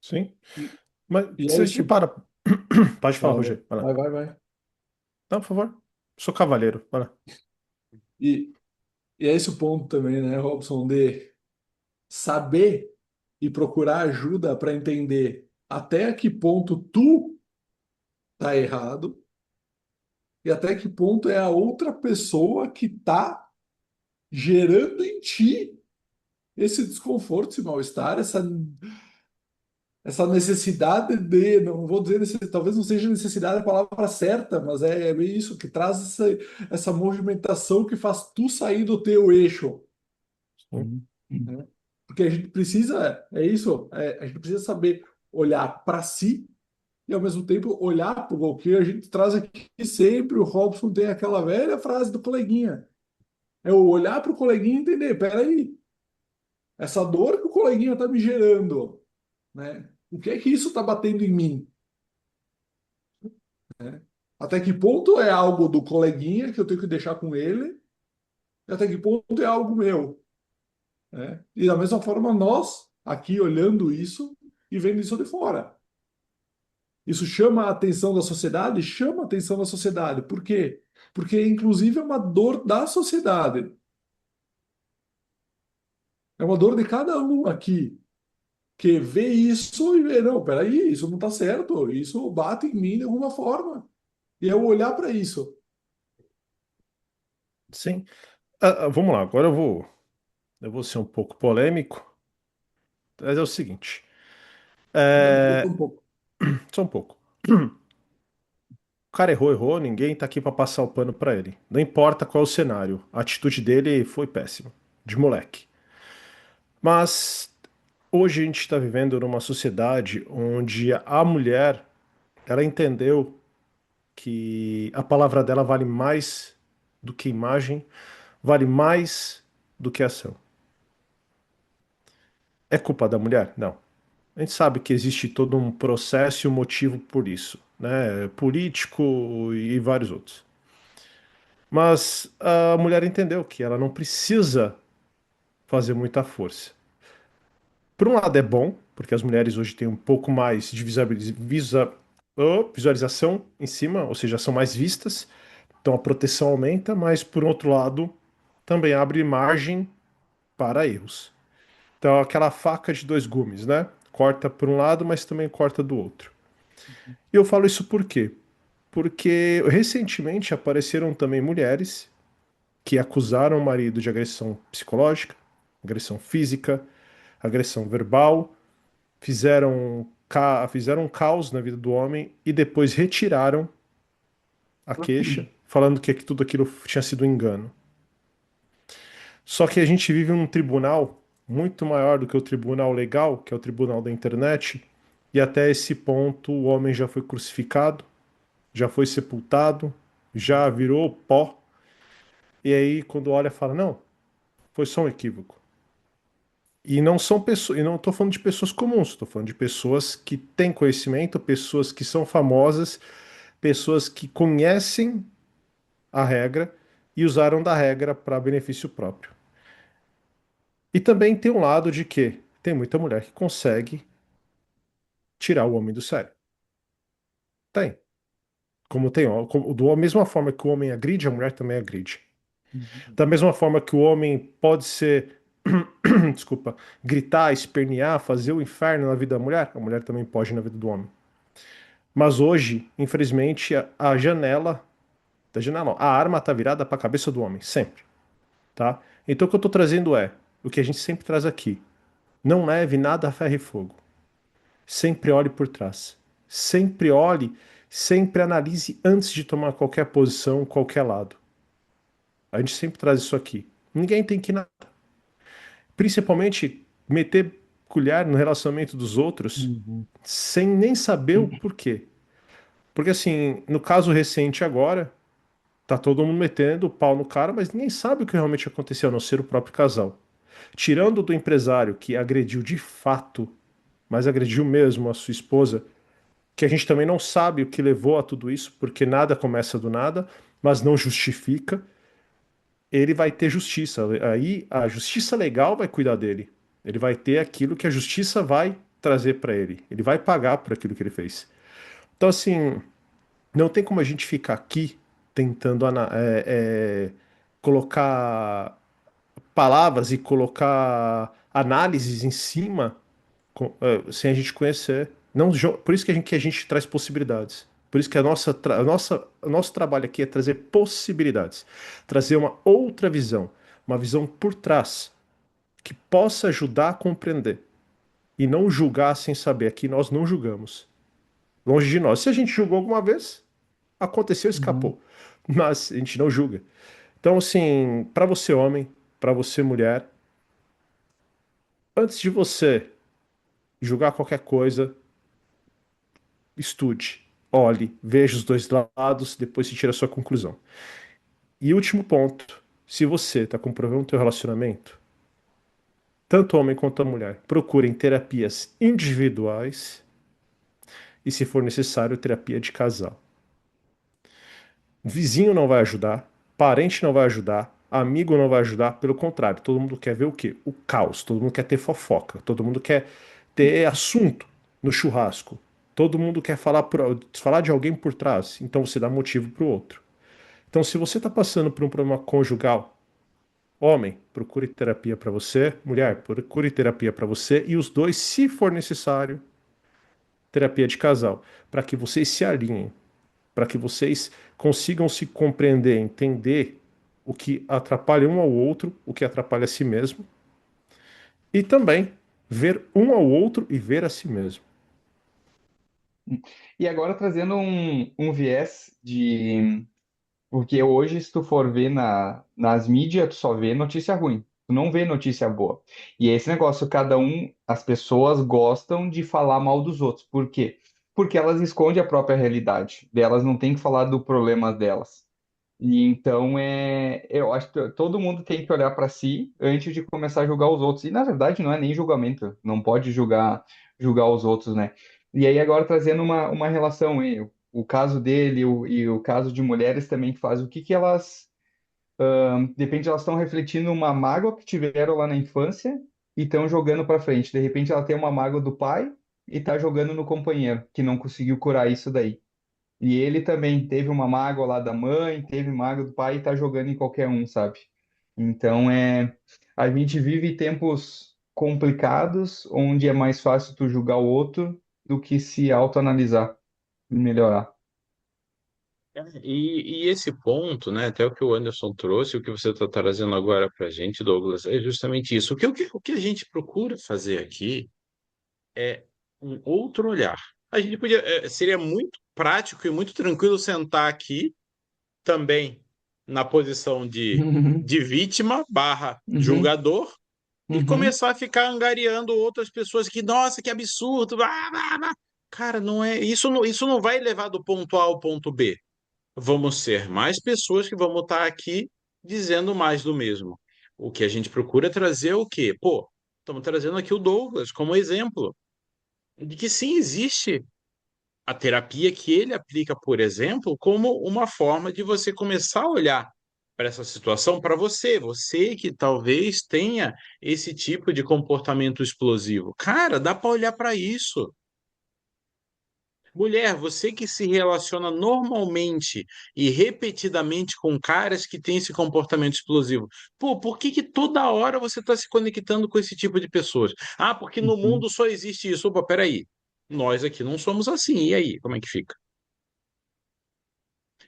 Sim. E, Mas e se é a gente isso. para. Pode falar, Fala, vai, Rogério. Vai lá. vai, vai. Vai. Não, por favor. Sou cavaleiro. Vai lá. E, e é esse o ponto também, né, Robson, de saber e procurar ajuda para entender até que ponto tu tá errado e até que ponto é a outra pessoa que tá gerando em ti esse desconforto, esse mal-estar, essa necessidade de, não vou dizer, talvez não seja necessidade a palavra certa, mas é bem isso, que traz essa movimentação que faz tu sair do teu eixo. Sim. Né? Porque a gente precisa, é isso, a gente precisa saber olhar para si e ao mesmo tempo olhar para o que a gente traz aqui sempre. O Robson tem aquela velha frase do coleguinha. É o olhar para o coleguinha e entender, peraí, essa dor que o coleguinha está me gerando, né? O que é que isso está batendo em mim? Né? Até que ponto é algo do coleguinha que eu tenho que deixar com ele? E até que ponto é algo meu? Né? E da mesma forma, nós, aqui olhando isso e vendo isso de fora. Isso chama a atenção da sociedade? Chama a atenção da sociedade. Por quê? Porque, inclusive, é uma dor da sociedade. É uma dor de cada um aqui, que vê isso e vê, não, peraí, isso não está certo, isso bate em mim de alguma forma. E é eu olhar para isso. Sim. Vamos lá, agora eu vou ser um pouco polêmico, mas é o seguinte. Eu tô É, um pouco. só um pouco. O cara errou, errou, ninguém tá aqui pra passar o pano pra ele. Não importa qual é o cenário, a atitude dele foi péssima, de moleque. Mas hoje a gente está vivendo numa sociedade onde a mulher, ela entendeu que a palavra dela vale mais do que imagem, vale mais do que ação. É culpa da mulher? Não. A gente sabe que existe todo um processo e um motivo por isso, né? Político e vários outros. Mas a mulher entendeu que ela não precisa fazer muita força. Por um lado é bom, porque as mulheres hoje têm um pouco mais de visualização em cima, ou seja, são mais vistas, então a proteção aumenta, mas por outro lado também abre margem para erros. Então aquela faca de dois gumes, né? Corta por um lado, mas também corta do outro. E eu falo isso por quê? Porque recentemente apareceram também mulheres que acusaram o marido de agressão psicológica, agressão física, agressão verbal, fizeram um caos na vida do homem e depois retiraram a queixa, falando que tudo aquilo tinha sido um engano. Só que a gente vive num tribunal muito maior do que o tribunal legal, que é o tribunal da internet, e até esse ponto o homem já foi crucificado, já foi sepultado, já virou pó, e aí quando olha fala, não, foi só um equívoco. E não são pessoas, e não estou falando de pessoas comuns, estou falando de pessoas que têm conhecimento, pessoas que são famosas, pessoas que conhecem a regra e usaram da regra para benefício próprio. E também tem um lado de que tem muita mulher que consegue tirar o homem do sério. Tem. Como tem, ó, da mesma forma que o homem agride, a mulher também agride. Da mesma forma que o homem pode ser, desculpa, gritar, espernear, fazer o inferno na vida da mulher, a mulher também pode na vida do homem. Mas hoje, infelizmente, a janela, da janela não, a arma tá virada para a cabeça do homem, sempre, tá? Então o que eu tô trazendo é o que a gente sempre traz aqui. Não leve nada a ferro e fogo. Sempre olhe por trás. Sempre olhe Sempre analise antes de tomar qualquer posição, qualquer lado. A gente sempre traz isso aqui. Ninguém tem que nada. Principalmente meter colher no relacionamento dos outros Uhum. sem nem saber o porquê. Porque assim, no caso recente agora, tá todo mundo metendo o pau no cara, mas ninguém sabe o que realmente aconteceu, a não ser o próprio casal. Tirando do empresário que agrediu de fato, mas agrediu mesmo a sua esposa, que a gente também não sabe o que levou a tudo isso, porque nada começa do nada, mas não justifica, ele vai ter justiça. Aí a justiça legal vai cuidar dele. Ele vai ter aquilo que a justiça vai trazer para ele. Ele vai pagar por aquilo que ele fez. Então, assim, não tem como a gente ficar aqui tentando colocar palavras e colocar análises em cima sem a gente conhecer. Não, por isso que a gente traz possibilidades. Por isso que o nosso trabalho aqui é trazer possibilidades, trazer uma outra visão, uma visão por trás, que possa ajudar a compreender e não julgar sem saber. Aqui nós não julgamos. Longe de nós. Se a gente julgou alguma vez, aconteceu, Uhum. escapou. Mas a gente não julga. Então, assim, para você homem, para você mulher, antes de você julgar qualquer coisa, estude, olhe, veja os dois lados, depois se tira a sua conclusão. E último ponto, se você está com problema no teu relacionamento, tanto o homem quanto a mulher, procurem terapias individuais e, se for necessário, terapia de casal. Vizinho não vai ajudar, parente não vai ajudar, amigo não vai ajudar, pelo contrário, todo mundo quer ver o quê? O caos, todo mundo quer ter fofoca, todo mundo quer ter assunto no churrasco, todo mundo quer falar de alguém por trás, então você dá motivo para o outro. Então, se você está passando por um problema conjugal, homem, procure terapia para você, mulher, procure terapia para você e os dois, se for necessário, terapia de casal, para que vocês se alinhem, para que vocês consigam se compreender, entender o que atrapalha um ao outro, o que atrapalha a si mesmo, e também ver um ao outro e ver a si mesmo. E agora trazendo um viés de. Porque hoje, se tu for ver nas mídias, tu só vê notícia ruim. Tu não vê notícia boa. E é esse negócio, as pessoas gostam de falar mal dos outros. Por quê? Porque elas escondem a própria realidade. Delas não tem que falar do problema delas. E então eu acho que todo mundo tem que olhar para si antes de começar a julgar os outros. E na verdade não é nem julgamento, não pode julgar os outros, né? E aí agora trazendo uma relação, o caso dele e o caso de mulheres também que fazem o que elas, de repente elas estão refletindo uma mágoa que tiveram lá na infância e estão jogando para frente. De repente ela tem uma mágoa do pai e está jogando no companheiro que não conseguiu curar isso daí. E ele também teve uma mágoa lá da mãe, teve mágoa do pai e tá jogando em qualquer um, sabe? Então a gente vive tempos complicados, onde é mais fácil tu julgar o outro do que se autoanalisar e melhorar. E esse ponto, né, até o que o Anderson trouxe, o que você está trazendo agora para a gente, Douglas, é justamente isso. O que a gente procura fazer aqui é um outro olhar. A gente podia, seria muito prático e muito tranquilo sentar aqui também na posição Uhum, de vítima barra uhum, julgador e uhum, começar a ficar angariando outras pessoas que, nossa, que absurdo, blá, blá, blá. Cara, não é, isso não vai levar do ponto A ao ponto B. Vamos ser mais pessoas que vamos estar aqui dizendo mais do mesmo. O que a gente procura trazer é o quê? Pô, estamos trazendo aqui o Douglas como exemplo de que sim existe a terapia que ele aplica, por exemplo, como uma forma de você começar a olhar para essa situação para você, você que talvez tenha esse tipo de comportamento explosivo. Cara, dá para olhar para isso. Mulher, você que se relaciona normalmente e repetidamente com caras que têm esse comportamento explosivo, pô, por que que toda hora você está se conectando com esse tipo de pessoas? Ah, porque no uhum. mundo só existe isso. Opa, peraí. Nós aqui não somos assim. E aí, como é que fica?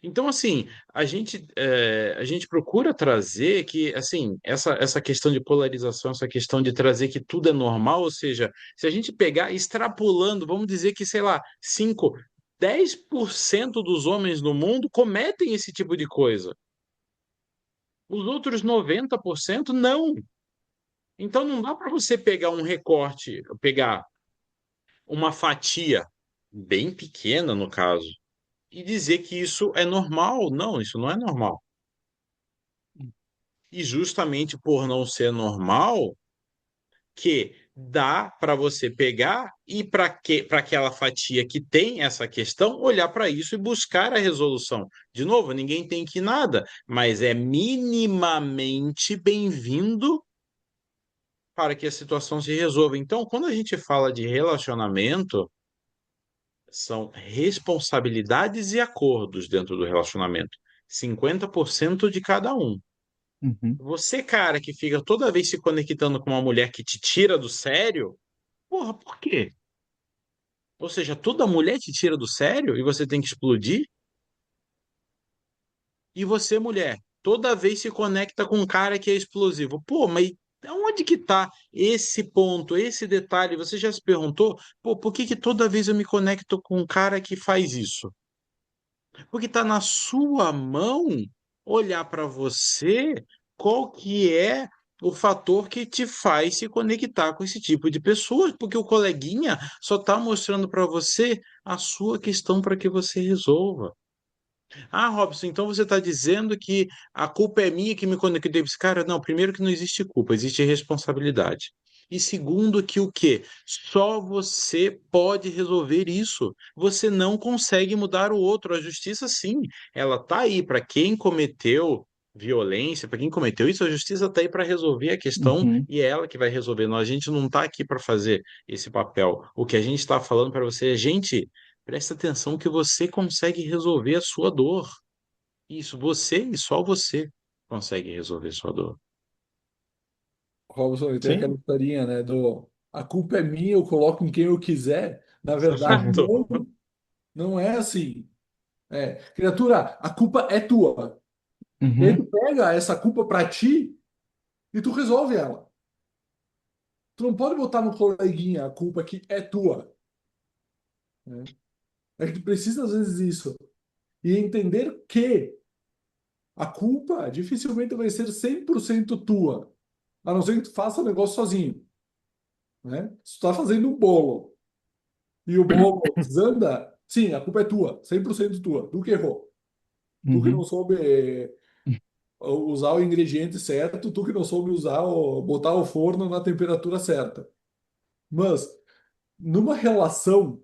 Então, assim, a gente procura trazer que, assim, essa questão de polarização, essa questão de trazer que tudo é normal, ou seja, se a gente pegar extrapolando, vamos dizer que, sei lá, 5. 10% dos homens no mundo cometem esse tipo de coisa. Os outros 90% não. Então não dá para você pegar um recorte, pegar uma fatia bem pequena, no caso, e dizer que isso é normal. Não, isso não é normal. E justamente por não ser normal, que dá para você pegar e para aquela fatia que tem essa questão, olhar para isso e buscar a resolução. De novo, ninguém tem que nada, mas é minimamente bem-vindo para que a situação se resolva. Então, quando a gente fala de relacionamento, são responsabilidades e acordos dentro do relacionamento. 50% de cada um. Uhum. Você, cara, que fica toda vez se conectando com uma mulher que te tira do sério, porra, por quê? Ou seja, toda mulher te tira do sério e você tem que explodir? E você, mulher, toda vez se conecta com um cara que é explosivo. Pô, mas onde que tá esse ponto, esse detalhe? Você já se perguntou? Pô, por que que toda vez eu me conecto com um cara que faz isso? Porque está na sua mão olhar para você qual que é o fator que te faz se conectar com esse tipo de pessoa, porque o coleguinha só está mostrando para você a sua questão para que você resolva. Ah, Robson, então você está dizendo que a culpa é minha que me conectei com esse cara? Não, primeiro que não existe culpa, existe responsabilidade. E segundo que o quê? Só você pode resolver isso. Você não consegue mudar o outro. A justiça, sim, ela tá aí para quem cometeu violência, para quem cometeu isso, a justiça está aí para resolver a questão Uhum. e é ela que vai resolver. Não, a gente não está aqui para fazer esse papel. O que a gente está falando para você é, gente, presta atenção que você consegue resolver a sua dor. Isso, você e só você consegue resolver sua dor. Robson, tem aquela Sim. historinha, né, do a culpa é minha, eu coloco em quem eu quiser. Na verdade, Exato. não é assim. É, criatura, a culpa é tua. E aí tu Uhum. pega essa culpa pra ti e tu resolve ela. Tu não pode botar no coleguinha a culpa que é tua, né? A gente precisa, às vezes, disso. E entender que a culpa dificilmente vai ser 100% tua, a não ser que tu faça o negócio sozinho, né? Se tu tá fazendo um bolo e o bolo desanda, sim, a culpa é tua, 100% tua. Tu que errou. Tu que não Uhum. soube usar o ingrediente certo, tu que não soube usar botar o forno na temperatura certa. Mas numa relação,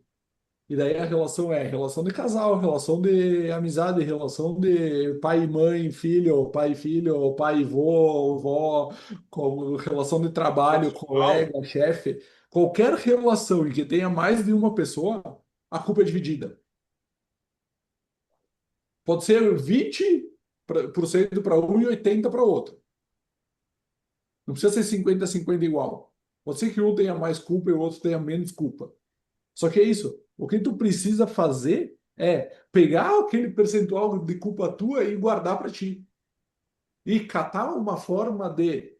e daí a relação é relação de casal, relação de amizade, relação de pai e mãe, filho, pai e filho, pai e vô, vó, relação de trabalho, Pessoal, colega, chefe, qualquer relação em que tenha mais de uma pessoa, a culpa é dividida. Pode ser 20% para um e 80% para outro. Não precisa ser 50-50 igual. Pode ser que um tenha mais culpa e o outro tenha menos culpa. Só que é isso. O que tu precisa fazer é pegar aquele percentual de culpa tua e guardar para ti. E catar uma forma de.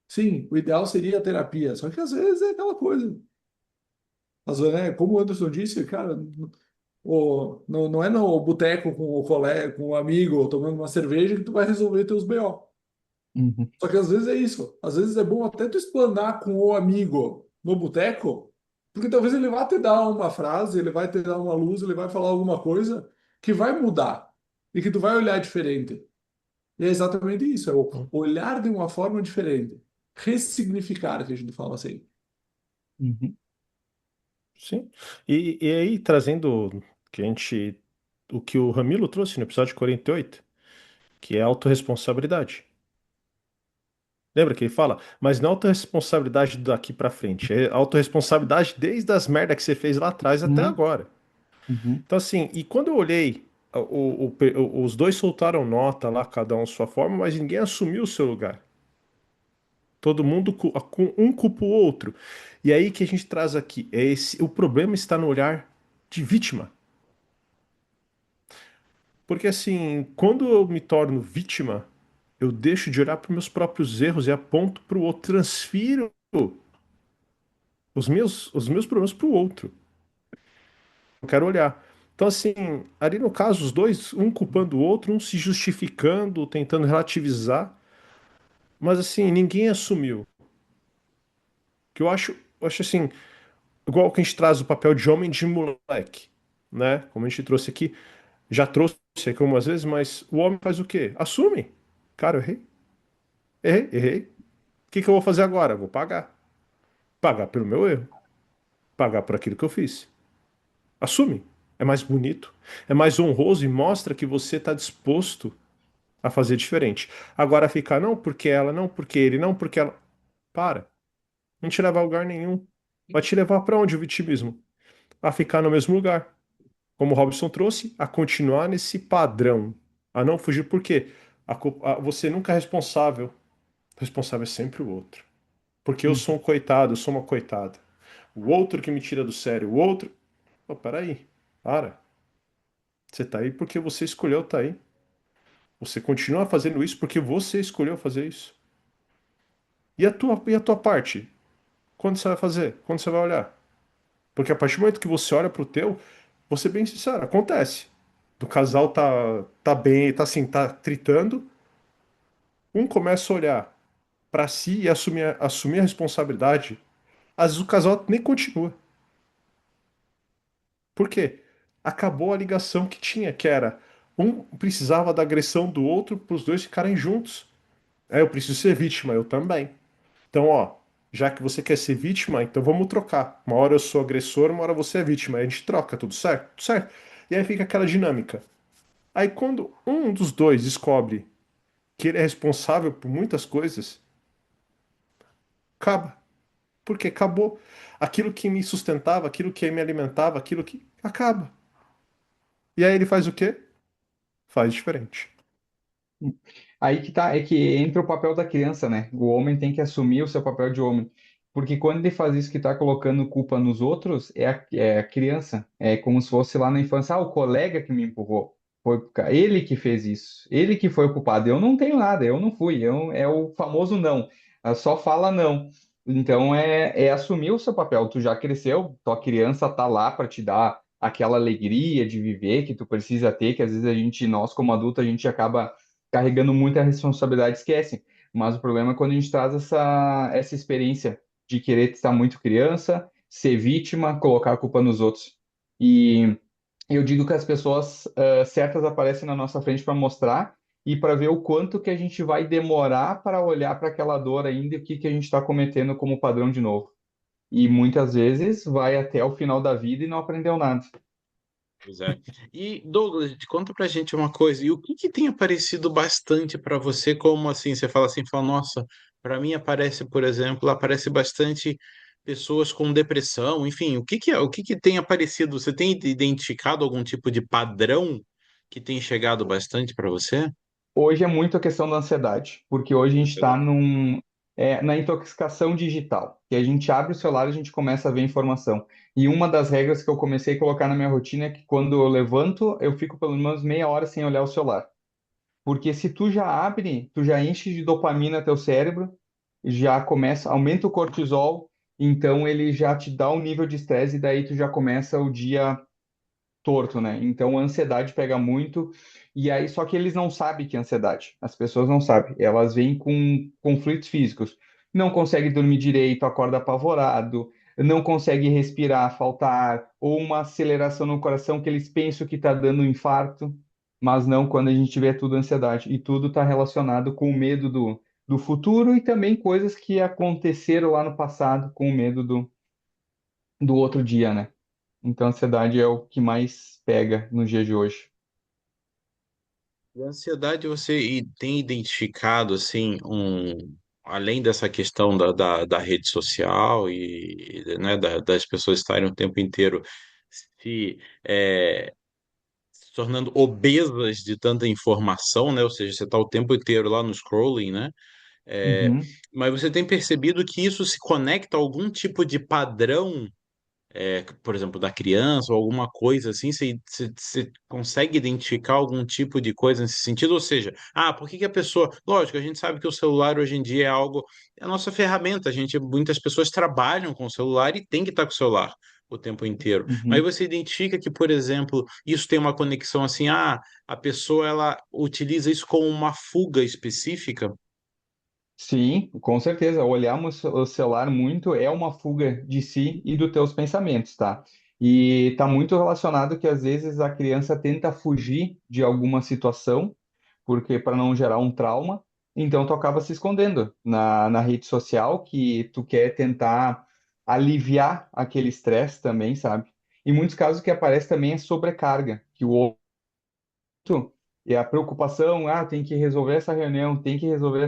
Sim, o ideal seria a terapia. Só que às vezes é aquela coisa. Às vezes, né? Como o Anderson disse, cara, não é no boteco com o colega, com o amigo, tomando uma cerveja que tu vai resolver teus BO. Uhum. Só que às vezes é isso. Às vezes é bom até tu explanar com o amigo no boteco, porque talvez ele vá te dar uma frase, ele vai te dar uma luz, ele vai falar alguma coisa que vai mudar e que tu vai olhar diferente. E é exatamente isso, é o olhar de uma forma diferente. Ressignificar, que a gente fala assim. Uhum. Sim. E aí, trazendo que a gente, o que o Ramilo trouxe no episódio 48, que é autorresponsabilidade. Lembra que ele fala? Mas não autorresponsabilidade daqui pra frente, é autorresponsabilidade desde as merdas que você fez lá atrás até Uhum. agora. Uhum. Então, assim, e quando eu olhei, os dois soltaram nota lá, cada um sua forma, mas ninguém assumiu o seu lugar. Todo mundo um culpa o outro. E aí que a gente traz aqui, o problema está no olhar de vítima. Porque assim, quando eu me torno vítima, eu deixo de olhar para os meus próprios erros e aponto para o outro, transfiro os meus problemas para o outro. Eu quero olhar. Então, assim, ali no caso, os dois, um culpando o outro, um se justificando, tentando relativizar, mas assim, ninguém assumiu. Que eu acho assim, igual que a gente traz o papel de homem de moleque, né? Como a gente trouxe aqui, já trouxe aqui algumas vezes, mas o homem faz o quê? Assume. Cara, eu errei. Errei. O que que eu vou fazer agora? Vou pagar. Pagar pelo meu erro. Pagar por aquilo que eu fiz. Assume. É mais bonito, é mais honroso e mostra que você está disposto a fazer diferente. Agora ficar, não porque ela, não porque ele, não porque ela. Para. Não te leva a lugar nenhum. Vai te levar para onde o vitimismo? A ficar no mesmo lugar. Como o Robson trouxe, a continuar nesse padrão. A não fugir, por quê? Você nunca é responsável. O responsável é sempre o outro. Porque eu sou um coitado, eu sou uma coitada. O outro que me tira do sério, o outro. Pô, peraí. Para. Você tá aí porque você escolheu estar aí. Você continua fazendo isso porque você escolheu fazer isso. E a tua parte? Quando você vai fazer? Quando você vai olhar? Porque a partir do momento que você olha pro teu, vou ser bem sincero, acontece. Do casal tá bem, tá assim, tá tritando, um começa a olhar pra si e assumir a responsabilidade. Às vezes o casal nem continua. Por quê? Acabou a ligação que tinha, que era um precisava da agressão do outro para os dois ficarem juntos. É, eu preciso ser vítima, eu também. Então, ó, já que você quer ser vítima, então vamos trocar. Uma hora eu sou agressor, uma hora você é vítima. Aí a gente troca, tudo certo? Tudo certo. E aí fica aquela dinâmica. Aí quando um dos dois descobre que ele é responsável por muitas coisas, acaba. Porque acabou. Aquilo que me sustentava, aquilo que me alimentava, aquilo que. Acaba. E aí ele faz o quê? Faz diferente. Aí que tá, é que entra o papel da criança, né? O homem tem que assumir o seu papel de homem. Porque quando ele faz isso que tá colocando culpa nos outros, é a criança. É como se fosse lá na infância, o colega que me empurrou. Ele que fez isso. Ele que foi o culpado. Eu não tenho nada, eu não fui. É o famoso não. Só fala não. Então é assumir o seu papel. Tu já cresceu, tua criança tá lá para te dar aquela alegria de viver que tu precisa ter, que às vezes nós como adulto, a gente acaba carregando muita responsabilidade, esquecem. Mas o problema é quando a gente traz essa experiência de querer estar muito criança, ser vítima, colocar a culpa nos outros. E eu digo que as pessoas certas aparecem na nossa frente para mostrar e para ver o quanto que a gente vai demorar para olhar para aquela dor ainda e o que que a gente está cometendo como padrão de novo. E muitas vezes vai até o final da vida e não aprendeu nada. Pois é. E Douglas, conta pra gente uma coisa. E o que que tem aparecido bastante para você? Como assim? Você fala assim, fala, nossa, para mim aparece, por exemplo, aparece bastante pessoas com depressão. Enfim, o que que é? O que que tem aparecido? Você tem identificado algum tipo de padrão que tem chegado bastante para você? Hoje é muito a questão da ansiedade, porque hoje a gente está Ansiedade. na intoxicação digital, que a gente abre o celular e a gente começa a ver informação. E uma das regras que eu comecei a colocar na minha rotina é que quando eu levanto, eu fico pelo menos meia hora sem olhar o celular. Porque se tu já abre, tu já enche de dopamina teu cérebro, já começa, aumenta o cortisol, então ele já te dá um nível de estresse e daí tu já começa o dia torto, né? Então a ansiedade pega muito, e aí só que eles não sabem que é ansiedade. As pessoas não sabem. Elas vêm com conflitos físicos. Não consegue dormir direito, acorda apavorado, não consegue respirar, falta ar, ou uma aceleração no coração que eles pensam que está dando um infarto, mas não quando a gente vê tudo ansiedade. E tudo está relacionado com o medo do futuro e também coisas que aconteceram lá no passado com o medo do outro dia, né? Então, a ansiedade é o que mais pega no dia de hoje. E a ansiedade, você tem identificado, assim, além dessa questão da rede social e, né, das pessoas estarem o tempo inteiro se, é, se tornando obesas de tanta informação, né? Ou seja, você está o tempo inteiro lá no scrolling, né? É, Uhum. mas você tem percebido que isso se conecta a algum tipo de padrão, por exemplo, da criança ou alguma coisa assim, você consegue identificar algum tipo de coisa nesse sentido? Ou seja, por que que a pessoa. Lógico, a gente sabe que o celular hoje em dia é algo, é a nossa ferramenta, muitas pessoas trabalham com o celular e tem que estar com o celular. o tempo inteiro. Mas Uhum. você identifica que, por exemplo, isso tem uma conexão assim, a pessoa ela utiliza isso como uma fuga específica? Sim, com certeza. Olharmos o celular muito é uma fuga de si e dos teus pensamentos, tá? E está muito relacionado que às vezes a criança tenta fugir de alguma situação, porque para não gerar um trauma, então tu acaba se escondendo na rede social, que tu quer tentar aliviar aquele estresse também, sabe? Em muitos casos o que aparece também é sobrecarga, que o e a preocupação, tem que resolver essa reunião, tem que resolver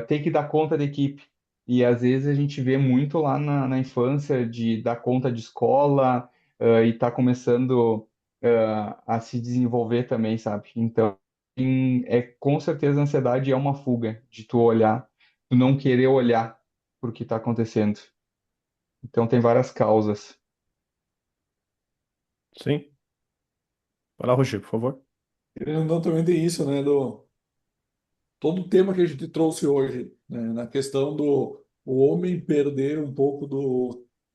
tem que dar conta da equipe. E às vezes a gente vê muito lá na infância de dar conta de escola, e tá começando, a se desenvolver também, sabe? Então, com certeza a ansiedade é uma fuga de tu olhar, tu não querer olhar para o que está acontecendo. Então tem várias causas. Sim. Vai lá, Roger, por favor. Querendo ou não, também tem isso, né? Todo o tema que a gente trouxe hoje, né, na questão do o homem perder um pouco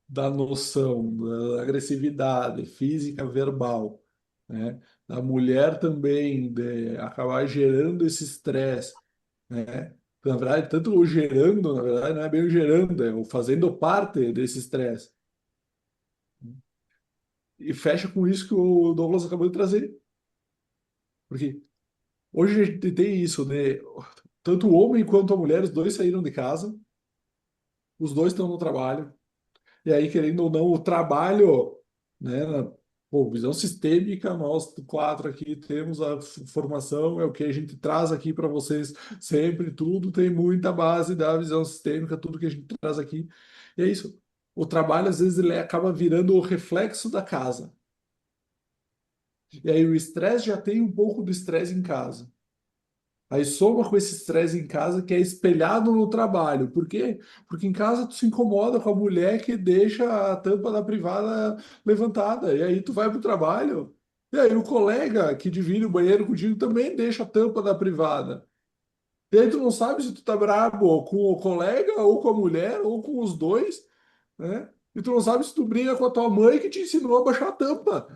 da noção da agressividade física, verbal, né? A mulher também de acabar gerando esse estresse, né? Na verdade, tanto o gerando, na verdade, não é bem o gerando, é o fazendo parte desse estresse. E fecha com isso que o Douglas acabou de trazer. Porque hoje a gente tem isso, né? Tanto o homem quanto a mulher, os dois saíram de casa, os dois estão no trabalho. E aí, querendo ou não, o trabalho, né, pô, visão sistêmica, nós quatro aqui temos a formação, é o que a gente traz aqui para vocês sempre, tudo tem muita base da visão sistêmica, tudo que a gente traz aqui. E é isso. O trabalho, às vezes, ele acaba virando o reflexo da casa. E aí, o estresse já tem um pouco do estresse em casa. Aí soma com esse estresse em casa que é espelhado no trabalho. Por quê? Porque em casa tu se incomoda com a mulher que deixa a tampa da privada levantada. E aí tu vai pro trabalho. E aí o colega que divide o banheiro contigo também deixa a tampa da privada. E aí tu não sabe se tu tá brabo com o colega, ou com a mulher, ou com os dois, né? E tu não sabe se tu briga com a tua mãe que te ensinou a baixar a tampa,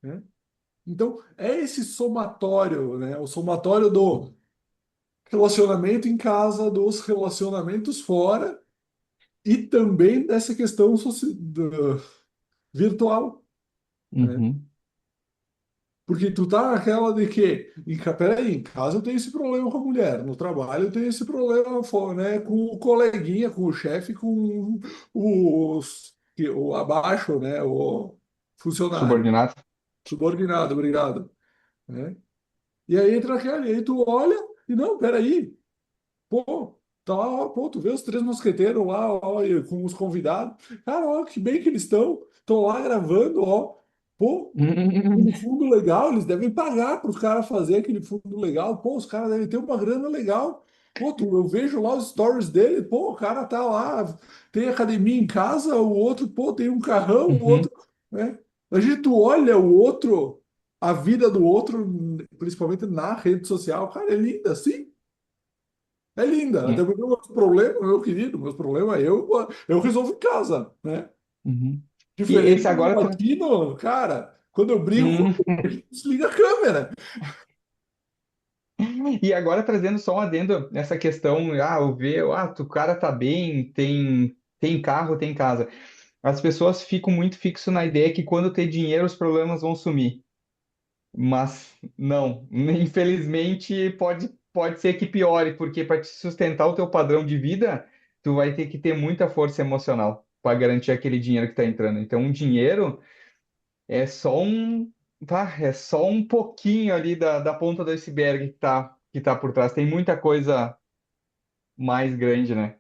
né? Então, é esse somatório, né? O somatório do relacionamento em casa, dos relacionamentos fora e também dessa questão virtual, né? Uhum. Porque tu tá naquela de que, peraí, em casa eu tenho esse problema com a mulher, no trabalho eu tenho esse problema, né, com o coleguinha, com o chefe, com o abaixo, né, o funcionário, Subordinado. subordinado, obrigado, né? E aí entra aquele, aí tu olha e não, peraí, pô, tá lá, pô, tu vê os três mosqueteiros lá, ó, e com os convidados. Cara, ó, que bem que eles estão lá gravando, ó. Pô, um fundo legal, eles devem pagar para os caras fazer aquele fundo legal. Pô, os caras devem ter uma grana legal. Pô, eu vejo lá os stories dele, pô, o cara tá lá, tem academia em casa, o outro, pô, tem um carrão, o Uhum. outro, né? A gente tu olha o outro, a vida do outro, principalmente na rede social, cara, é linda, sim. É linda, até porque meus problemas, meu querido, meus problemas eu resolvo em casa, né? Uhum. E esse Diferente do agora. latino, cara, quando eu brigo com Hum. ele, desliga a câmera. E agora trazendo só um adendo nessa questão, o cara tá bem, tem carro, tem casa. As pessoas ficam muito fixo na ideia que quando ter dinheiro os problemas vão sumir. Mas não, infelizmente pode ser que piore, porque para te sustentar o teu padrão de vida, tu vai ter que ter muita força emocional para garantir aquele dinheiro que está entrando. Então, o dinheiro é só é só um pouquinho ali da ponta do iceberg que tá por trás. Tem muita coisa mais grande, né?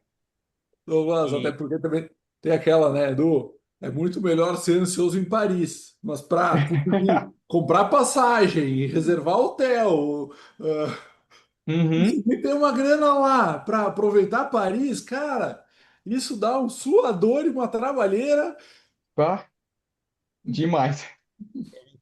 Douglas, até E porque também tem aquela, né, Edu? É muito melhor ser ansioso em Paris, mas para conseguir comprar passagem e reservar hotel, Uhum. e ter uma grana lá para aproveitar Paris, cara, isso dá um suador e uma trabalheira. Pá, demais.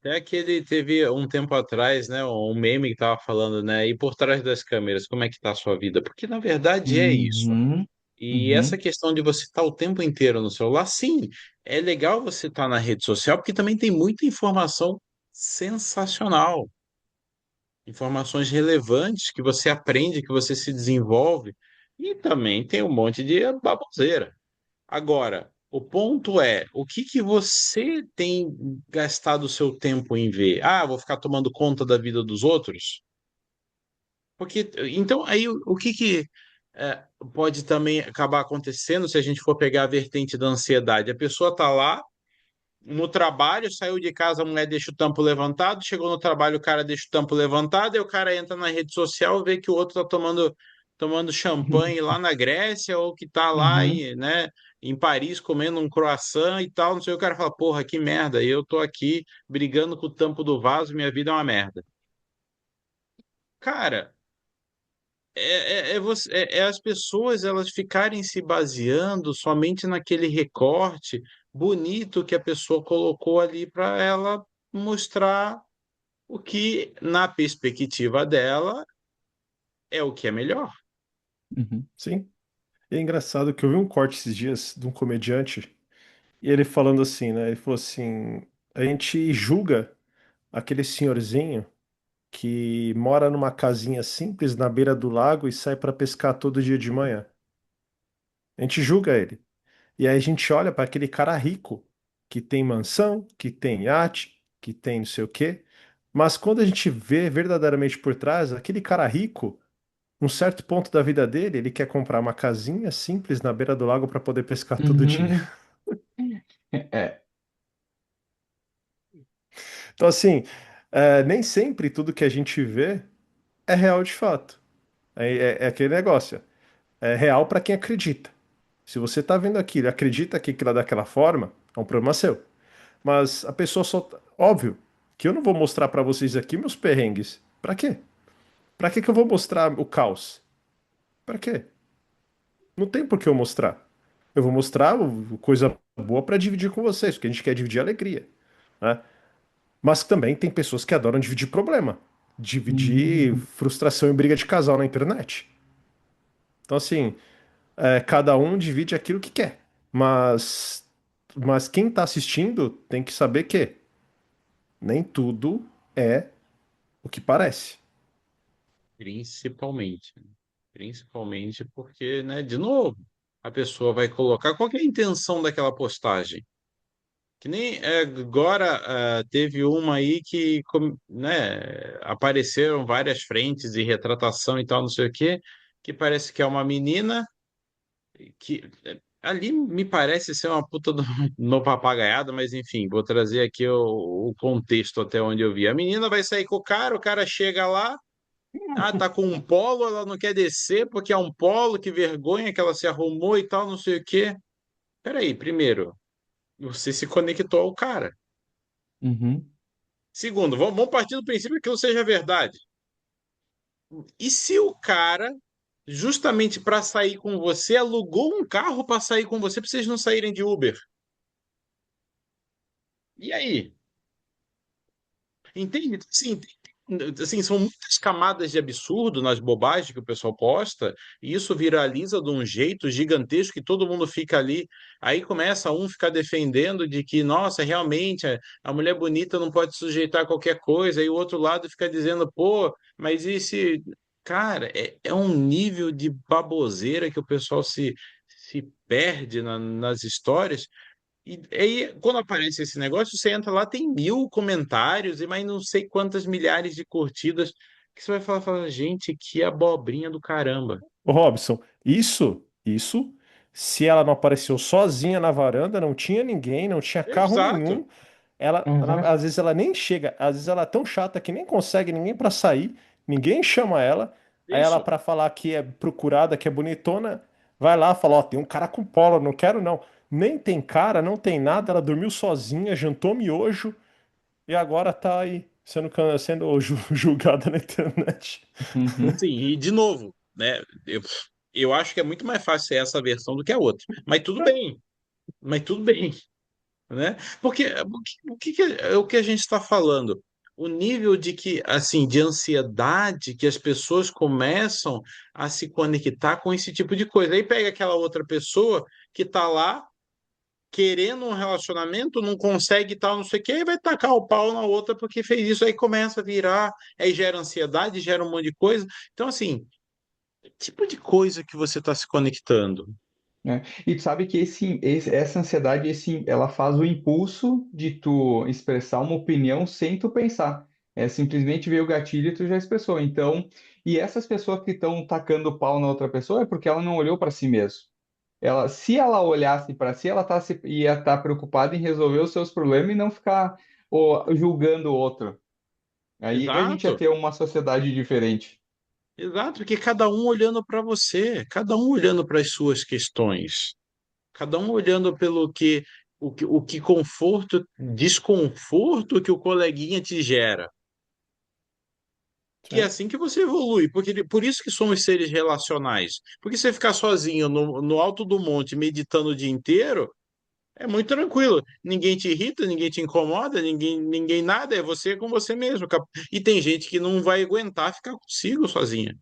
até que ele teve um tempo atrás, né, um meme que tava falando, né, e por trás das câmeras, como é que tá a sua vida? Porque na verdade é isso. Uhum. E essa Uhum. questão de você estar o tempo inteiro no celular, sim, é legal você estar na rede social, porque também tem muita informação sensacional, informações relevantes que você aprende, que você se desenvolve, e também tem um monte de baboseira. Agora, o ponto é, o que que você tem gastado o seu tempo em ver? Ah, vou ficar tomando conta da vida dos outros? Porque, então, aí o que que pode também acabar acontecendo se a gente for pegar a vertente da ansiedade? A pessoa está lá no trabalho, saiu de casa, a mulher deixa o tampo levantado, chegou no trabalho, o cara deixa o tampo levantado, e o cara entra na rede social, vê que o outro está tomando champanhe lá na Grécia, ou que está lá Uhum. em, né, em Paris comendo um croissant e tal, não sei, o cara fala, porra, que merda, eu tô aqui brigando com o tampo do vaso, minha vida é uma merda. Cara, é as pessoas elas ficarem se baseando somente naquele recorte bonito que a pessoa colocou ali para ela mostrar o que, na perspectiva dela, é o que é melhor. Uhum. Sim. E é engraçado que eu vi um corte esses dias de um comediante e ele falando assim, né? Ele falou assim: a gente julga aquele senhorzinho que mora numa casinha simples na beira do lago e sai para pescar todo dia de manhã. A gente julga ele. E aí a gente olha para aquele cara rico que tem mansão, que tem iate, que tem não sei o quê. Mas quando a gente vê verdadeiramente por trás, aquele cara rico, um certo ponto da vida dele, ele quer comprar uma casinha simples na beira do lago para poder pescar todo dia. Uhum. É. Então, assim, nem sempre tudo que a gente vê é real de fato. É aquele negócio. É real para quem acredita. Se você está vendo aquilo e acredita que aquilo é daquela forma, é um problema seu. Mas a pessoa só. Óbvio que eu não vou mostrar para vocês aqui meus perrengues. Para quê? Para que eu vou mostrar o caos? Para quê? Não tem por que eu mostrar. Eu vou mostrar coisa boa para dividir com vocês, porque a gente quer dividir alegria, né? Mas também tem pessoas que adoram dividir problema, dividir Uhum. frustração e briga de casal na internet. Então, assim, cada um divide aquilo que quer. Mas, mas quem está assistindo tem que saber que nem tudo é o que parece. Principalmente. Principalmente porque, né, de novo, a pessoa vai colocar qual que é a intenção daquela postagem. Que nem agora teve uma aí que né, apareceram várias frentes de retratação e tal, não sei o quê, que parece que é uma menina que ali me parece ser uma puta de uma papagaiada, mas enfim, vou trazer aqui o contexto até onde eu vi. A menina vai sair com o cara chega lá, tá com um polo, ela não quer descer porque é um polo, que vergonha que ela se arrumou e tal, não sei o quê. Peraí, primeiro, você se conectou ao cara. Uhum. Segundo, vamos partir do princípio que aquilo seja verdade. E se o cara, justamente para sair com você, alugou um carro para sair com você, para vocês não saírem de Uber? E aí? Entende? Sim, assim, são muitas camadas de absurdo nas bobagens que o pessoal posta, e isso viraliza de um jeito gigantesco que todo mundo fica ali. Aí começa um ficar defendendo de que, nossa, realmente a mulher bonita não pode sujeitar a qualquer coisa, e o outro lado fica dizendo, pô, mas e se. Cara, é um nível de baboseira que o pessoal se perde nas histórias. E aí, quando aparece esse negócio, você entra lá, tem 1.000 comentários e mais não sei quantas milhares de curtidas, que você vai falar, gente, que abobrinha do caramba. Ô Robson, se ela não apareceu sozinha na varanda, não tinha ninguém, não tinha carro Exato. nenhum, Uhum. às vezes ela nem chega, às vezes ela é tão chata que nem consegue ninguém pra sair, ninguém chama ela, aí ela Isso. pra falar que é procurada, que é bonitona, vai lá, fala, ó, tem um cara com polo, não quero não. Nem tem cara, não tem nada, ela dormiu sozinha, jantou miojo e agora tá aí sendo julgada na internet. Uhum. Sim, e de novo, né? Eu acho que é muito mais fácil essa versão do que a outra. Mas tudo bem, né? Porque o que é o que a gente está falando? o nível de que, assim, de ansiedade que as pessoas começam a se conectar com esse tipo de coisa. Aí pega aquela outra pessoa que tá lá querendo um relacionamento, não consegue tal, não sei o quê, e vai tacar o pau na outra porque fez isso, aí começa a virar, aí gera ansiedade, gera um monte de coisa. Então, assim, tipo de coisa que você está se conectando. Né? E tu sabe que essa ansiedade, ela faz o impulso de tu expressar uma opinião sem tu pensar. É simplesmente ver o gatilho e tu já expressou. Então, e essas pessoas que estão tacando pau na outra pessoa é porque ela não olhou para si mesmo. Se ela olhasse para si, ia estar preocupada em resolver os seus problemas e não ficar julgando o outro. Aí a gente ia Exato, ter uma sociedade diferente. exato, porque cada um olhando para você, cada um olhando para as suas questões, cada um olhando pelo que conforto, desconforto que o coleguinha te gera. Que é Sim. assim que você evolui, porque por isso que somos seres relacionais. Porque você ficar sozinho no alto do monte, meditando o dia inteiro, é muito tranquilo. Ninguém te irrita, ninguém te incomoda, ninguém nada, é você com você mesmo. E tem gente que não vai aguentar ficar consigo sozinha.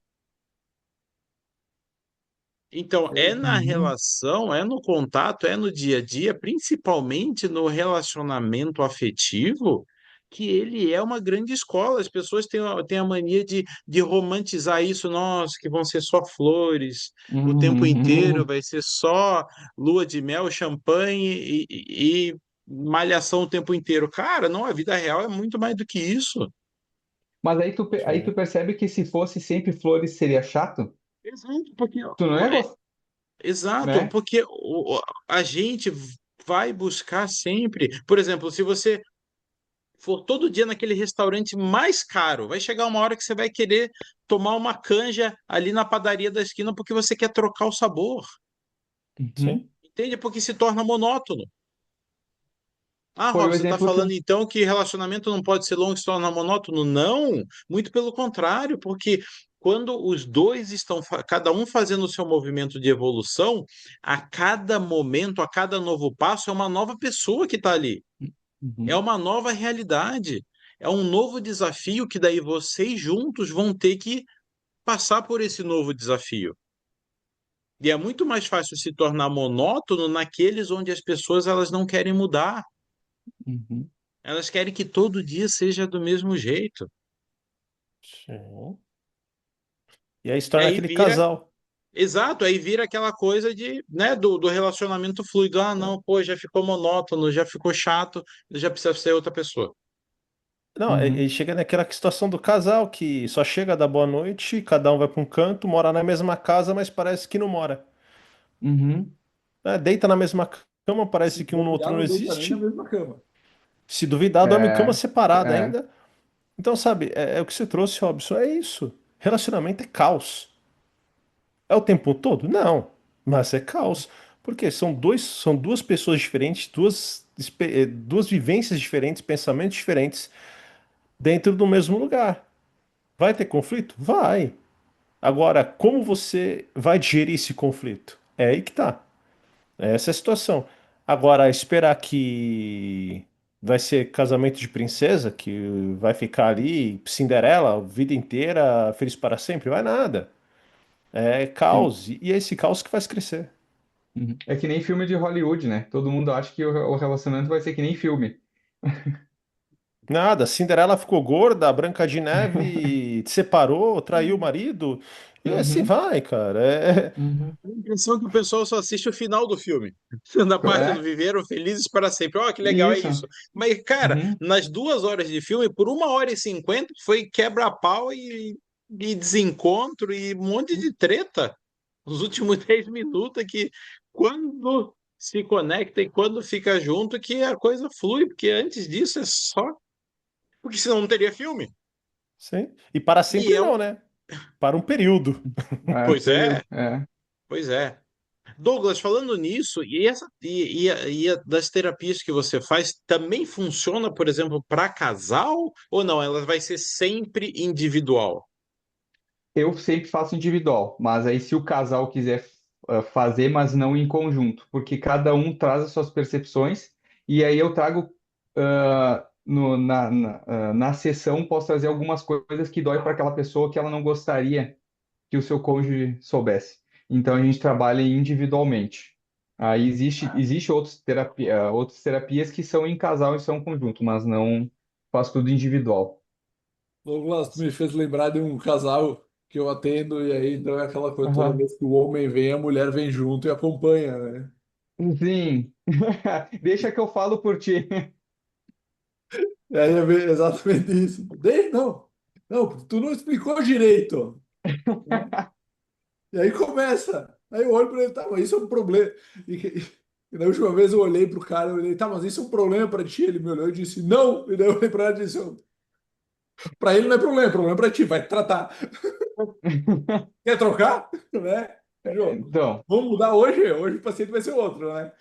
Então, é na Uhum, relação, é no contato, é no dia a dia, principalmente no relacionamento afetivo, que ele é uma grande escola. As pessoas têm a mania de romantizar isso, nossa, que vão ser só flores, o tempo inteiro uhum. vai ser só lua de mel, champanhe e malhação o tempo inteiro. Cara, não, a vida real é muito mais do que isso. Mas aí tu Sim. percebe que se fosse sempre flores seria chato? Exato, porque Tu não ia gostar, Exato, né? porque a gente vai buscar sempre. Por exemplo, se você for todo dia naquele restaurante mais caro, vai chegar uma hora que você vai querer tomar uma canja ali na padaria da esquina porque você quer trocar o sabor. Sim. Uhum. Entende? Porque se torna monótono. Ah, Foi Rob, o você está exemplo que falando então que relacionamento não pode ser longo e se torna monótono? Não, muito pelo contrário, porque quando os dois estão, cada um fazendo o seu movimento de evolução, a cada momento, a cada novo passo, é uma nova pessoa que está ali, é Uhum, uma nova realidade, é um novo desafio que daí vocês juntos vão ter que passar por esse novo desafio. E é muito mais fácil se tornar monótono naqueles onde as pessoas elas não querem mudar. uhum. Elas querem que todo dia seja do mesmo jeito. Sim. E aí se E torna aí aquele vira, casal. exato, aí vira aquela coisa de, né, do relacionamento fluido. Ah, Né? não, pô, já ficou monótono, já ficou chato, já precisa ser outra pessoa. Não, e Uhum, chega naquela situação do casal que só chega da boa noite, cada um vai para um canto, mora na mesma casa, mas parece que não mora. uhum. Né? Deita na mesma cama, Se parece que um no outro bobear, não não deita nem na existe. mesma cama. Se duvidar, dorme em cama É, separada é, ainda. Então, sabe, é o que você trouxe, Robson, é isso. Relacionamento é caos. É o tempo todo? Não, mas é caos. Porque são duas pessoas diferentes, duas vivências diferentes, pensamentos diferentes dentro do mesmo lugar. Vai ter conflito? Vai. Agora, como você vai gerir esse conflito? É aí que tá. Essa é a situação. Agora, esperar que vai ser casamento de princesa, que vai ficar ali, Cinderela, a vida inteira, feliz para sempre, vai nada. É sim. caos, e é esse caos que faz crescer. Uhum. É que nem filme de Hollywood, né? Todo mundo acha que o relacionamento vai ser que nem filme. Nada, Cinderela ficou gorda, a Branca de Neve separou, traiu o marido, e assim Uhum, vai, cara. uhum. A impressão é que o pessoal só assiste o final do filme. Na parte do É, viveram felizes para sempre. Ó, que legal, é isso. isso. Mas, cara, Uhum, nas 2 horas de filme, por 1 hora e 50, foi quebra-pau e desencontro e um monte de treta. Os últimos 10 minutos que quando se conecta e quando fica junto que a coisa flui, porque antes disso é só. Porque senão não teria filme. sim. E para E sempre é um. não, né? Para um período. é, Pois é, período. É. pois é. Douglas, falando nisso, das terapias que você faz, também funciona, por exemplo, para casal ou não? Ela vai ser sempre individual? Eu sempre faço individual, mas aí se o casal quiser fazer, mas não em conjunto, porque cada um traz as suas percepções e aí eu trago na sessão, posso trazer algumas coisas que dói para aquela pessoa que ela não gostaria que o seu cônjuge soubesse. Então a gente trabalha individualmente. Aí existe outras terapias que são em casal e são conjunto, mas não faz tudo individual. Douglas, tu me fez lembrar de um casal que eu atendo, e aí então é aquela coisa, toda Aham. vez que o homem vem, a mulher vem junto e acompanha, né? Sim. Deixa que eu falo por ti. E aí é exatamente isso. Não, não, tu não explicou direito, né? E aí começa. Aí eu olho para ele, tá, mas isso é um problema. E da última vez eu olhei pro cara, eu olhei, tá, mas isso é um problema para ti? Ele me olhou e disse, não. E daí eu olhei para ele e disse, para ele não é problema para ti, vai tratar. Quer trocar? Né? Jogo. Então, Vamos mudar hoje? Hoje o paciente vai ser outro, né?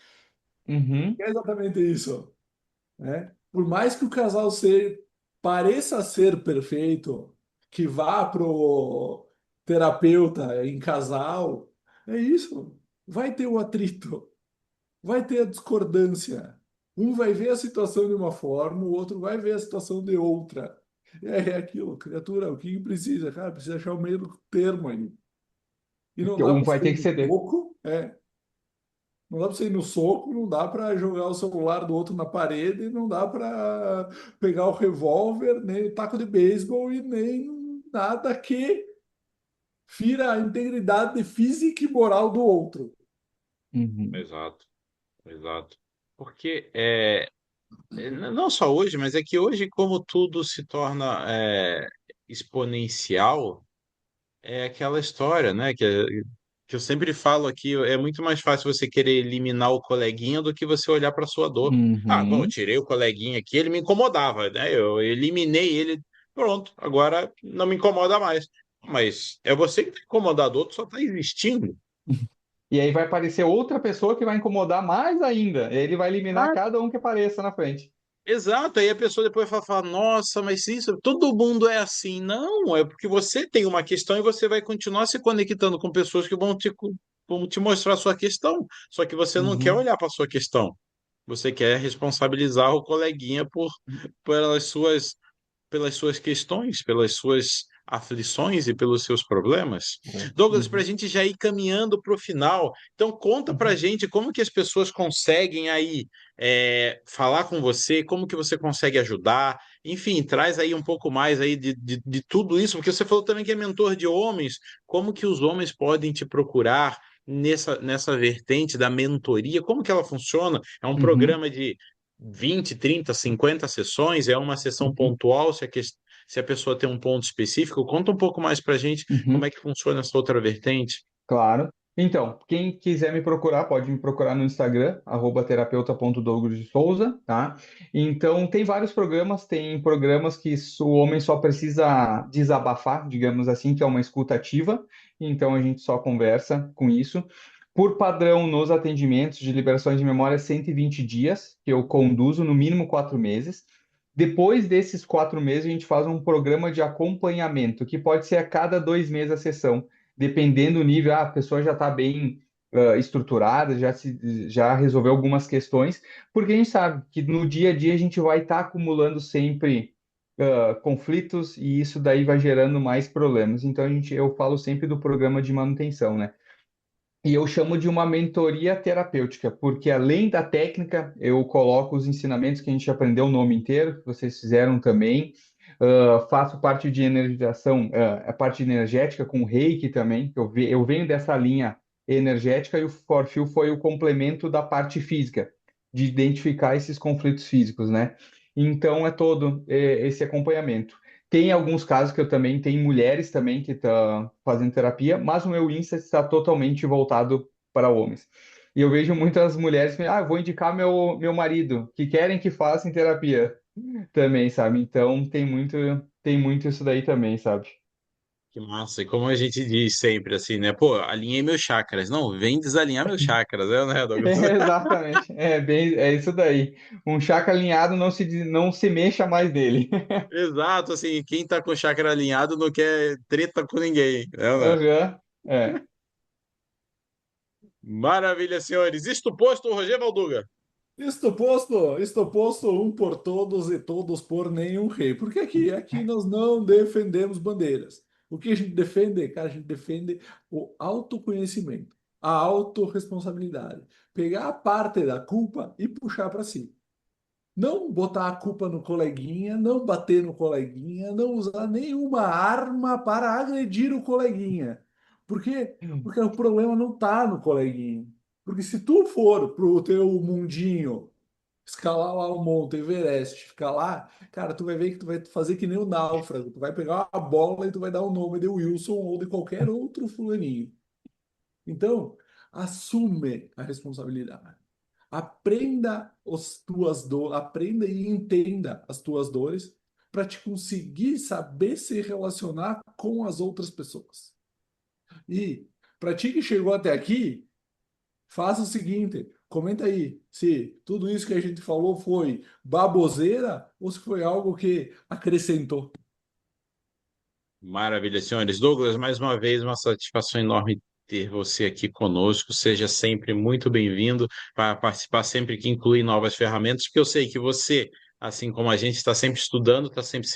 uhum, É exatamente isso, né? Por mais que o casal pareça ser perfeito, que vá pro terapeuta em casal, é isso. Vai ter o atrito, vai ter a discordância. Um vai ver a situação de uma forma, o outro vai ver a situação de outra. É aquilo, criatura, o que precisa? Cara, precisa achar o meio do termo aí. E não que dá um para vai ter sair que no ceder. soco, não dá para sair no soco, não dá para jogar o celular do outro na parede, não dá para pegar o revólver, nem o taco de beisebol e nem nada que fira a integridade física e moral do outro. Uhum, Exato, exato. Porque não só hoje, mas é que hoje, como tudo se torna exponencial, é aquela história, né? Que eu sempre falo aqui, é muito mais fácil você querer eliminar o coleguinha do que você olhar para sua dor. Ah, bom, eu uhum. tirei o coleguinha aqui, ele me incomodava, né? Eu eliminei ele, pronto, agora não me incomoda mais. Mas é você que está incomodado, o outro só está existindo. E aí vai aparecer outra pessoa que vai incomodar mais ainda. Ele vai eliminar cada um que apareça na frente. Exato, aí a pessoa depois fala, nossa, mas isso, todo mundo é assim. Não, é porque você tem uma questão e você vai continuar se conectando com pessoas que vão te mostrar a sua questão. Só que você não quer Uhum, olhar para a sua questão. Você quer responsabilizar o coleguinha pelas pelas suas questões, pelas suas aflições e pelos seus problemas. Douglas, para a uhum, gente já ir caminhando para o final, então conta para a uhum, gente como que as pessoas conseguem aí falar com você, como que você consegue ajudar, enfim, traz aí um pouco mais aí de tudo isso, porque você falou também que é mentor de homens, como que os homens podem te procurar nessa vertente da mentoria, como que ela funciona? É um uhum, programa de 20, 30, 50 sessões? É uma sessão uhum, pontual? Se a pessoa tem um ponto específico, conta um pouco mais para a gente como uhum. é que funciona essa outra vertente. Claro. Então, quem quiser me procurar, pode me procurar no Instagram, @terapeuta.douglas de Souza, tá? Então, tem vários programas, tem programas que o homem só precisa desabafar, digamos assim, que é uma escuta ativa, então a gente só conversa com isso. Por padrão, nos atendimentos de liberações de memória, 120 dias, que eu conduzo, no mínimo 4 meses. Depois desses 4 meses, a gente faz um programa de acompanhamento, que pode ser a cada 2 meses a sessão dependendo do nível, a pessoa já está bem estruturada, já resolveu algumas questões, porque a gente sabe que no dia a dia a gente vai estar acumulando sempre conflitos e isso daí vai gerando mais problemas. Então eu falo sempre do programa de manutenção, né? E eu chamo de uma mentoria terapêutica, porque além da técnica, eu coloco os ensinamentos que a gente aprendeu o nome inteiro, que vocês fizeram também. Faço parte de energização, a parte energética com o Reiki também. Eu venho dessa linha energética e o Forfil foi o complemento da parte física, de identificar esses conflitos físicos, né? Então é todo esse acompanhamento. Tem alguns casos que eu também tenho mulheres também que estão fazendo terapia, mas o meu Insta está totalmente voltado para homens. E eu vejo muitas mulheres que, eu vou indicar meu marido, que querem que façam terapia também, sabe? Então tem muito isso daí também, sabe? Que massa, e como a gente diz sempre assim, né? Pô, alinhei meus chakras. Não, vem desalinhar meus chakras, né, Douglas? Exatamente, é isso daí. Um chakra alinhado não se mexa mais dele. Exato, assim, quem tá com o chakra alinhado não quer treta com ninguém, né? Aham, Maravilha, senhores. Isto posto, Roger Valduga. Isto posto, um por todos e todos por nenhum rei. Porque aqui nós não defendemos bandeiras. O que a gente defende, cara, a gente defende o autoconhecimento, a autorresponsabilidade. Pegar a parte da culpa e puxar para si. Não botar a culpa no coleguinha, não bater no coleguinha, não usar nenhuma arma para agredir o coleguinha. Por quê? Porque o problema não está no coleguinha. Porque se tu for pro teu mundinho, escalar lá o Monte Everest, ficar lá, cara, tu vai ver que tu vai fazer que nem o náufrago. Tu vai pegar uma bola e tu vai dar o nome de Wilson ou de qualquer outro fulaninho. Então, assume a responsabilidade. Aprenda e entenda as tuas dores para te conseguir saber se relacionar com as outras pessoas. E para ti que chegou até aqui, faça o seguinte, comenta aí se tudo isso que a gente falou foi baboseira ou se foi algo que acrescentou. Maravilha, senhores. Douglas, mais uma vez, uma satisfação enorme ter você aqui conosco. Seja sempre muito bem-vindo para participar sempre que inclui novas ferramentas, porque eu sei que você, assim como a gente, está sempre estudando, está sempre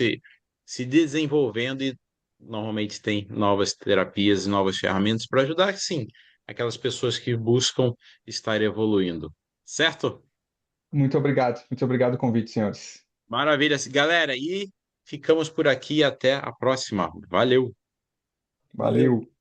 se desenvolvendo e normalmente tem novas terapias e novas ferramentas para ajudar, sim, aquelas pessoas que buscam estar evoluindo. Certo? Muito obrigado o convite, senhores. Maravilha, galera. E ficamos por aqui. Até a próxima. Valeu! Valeu.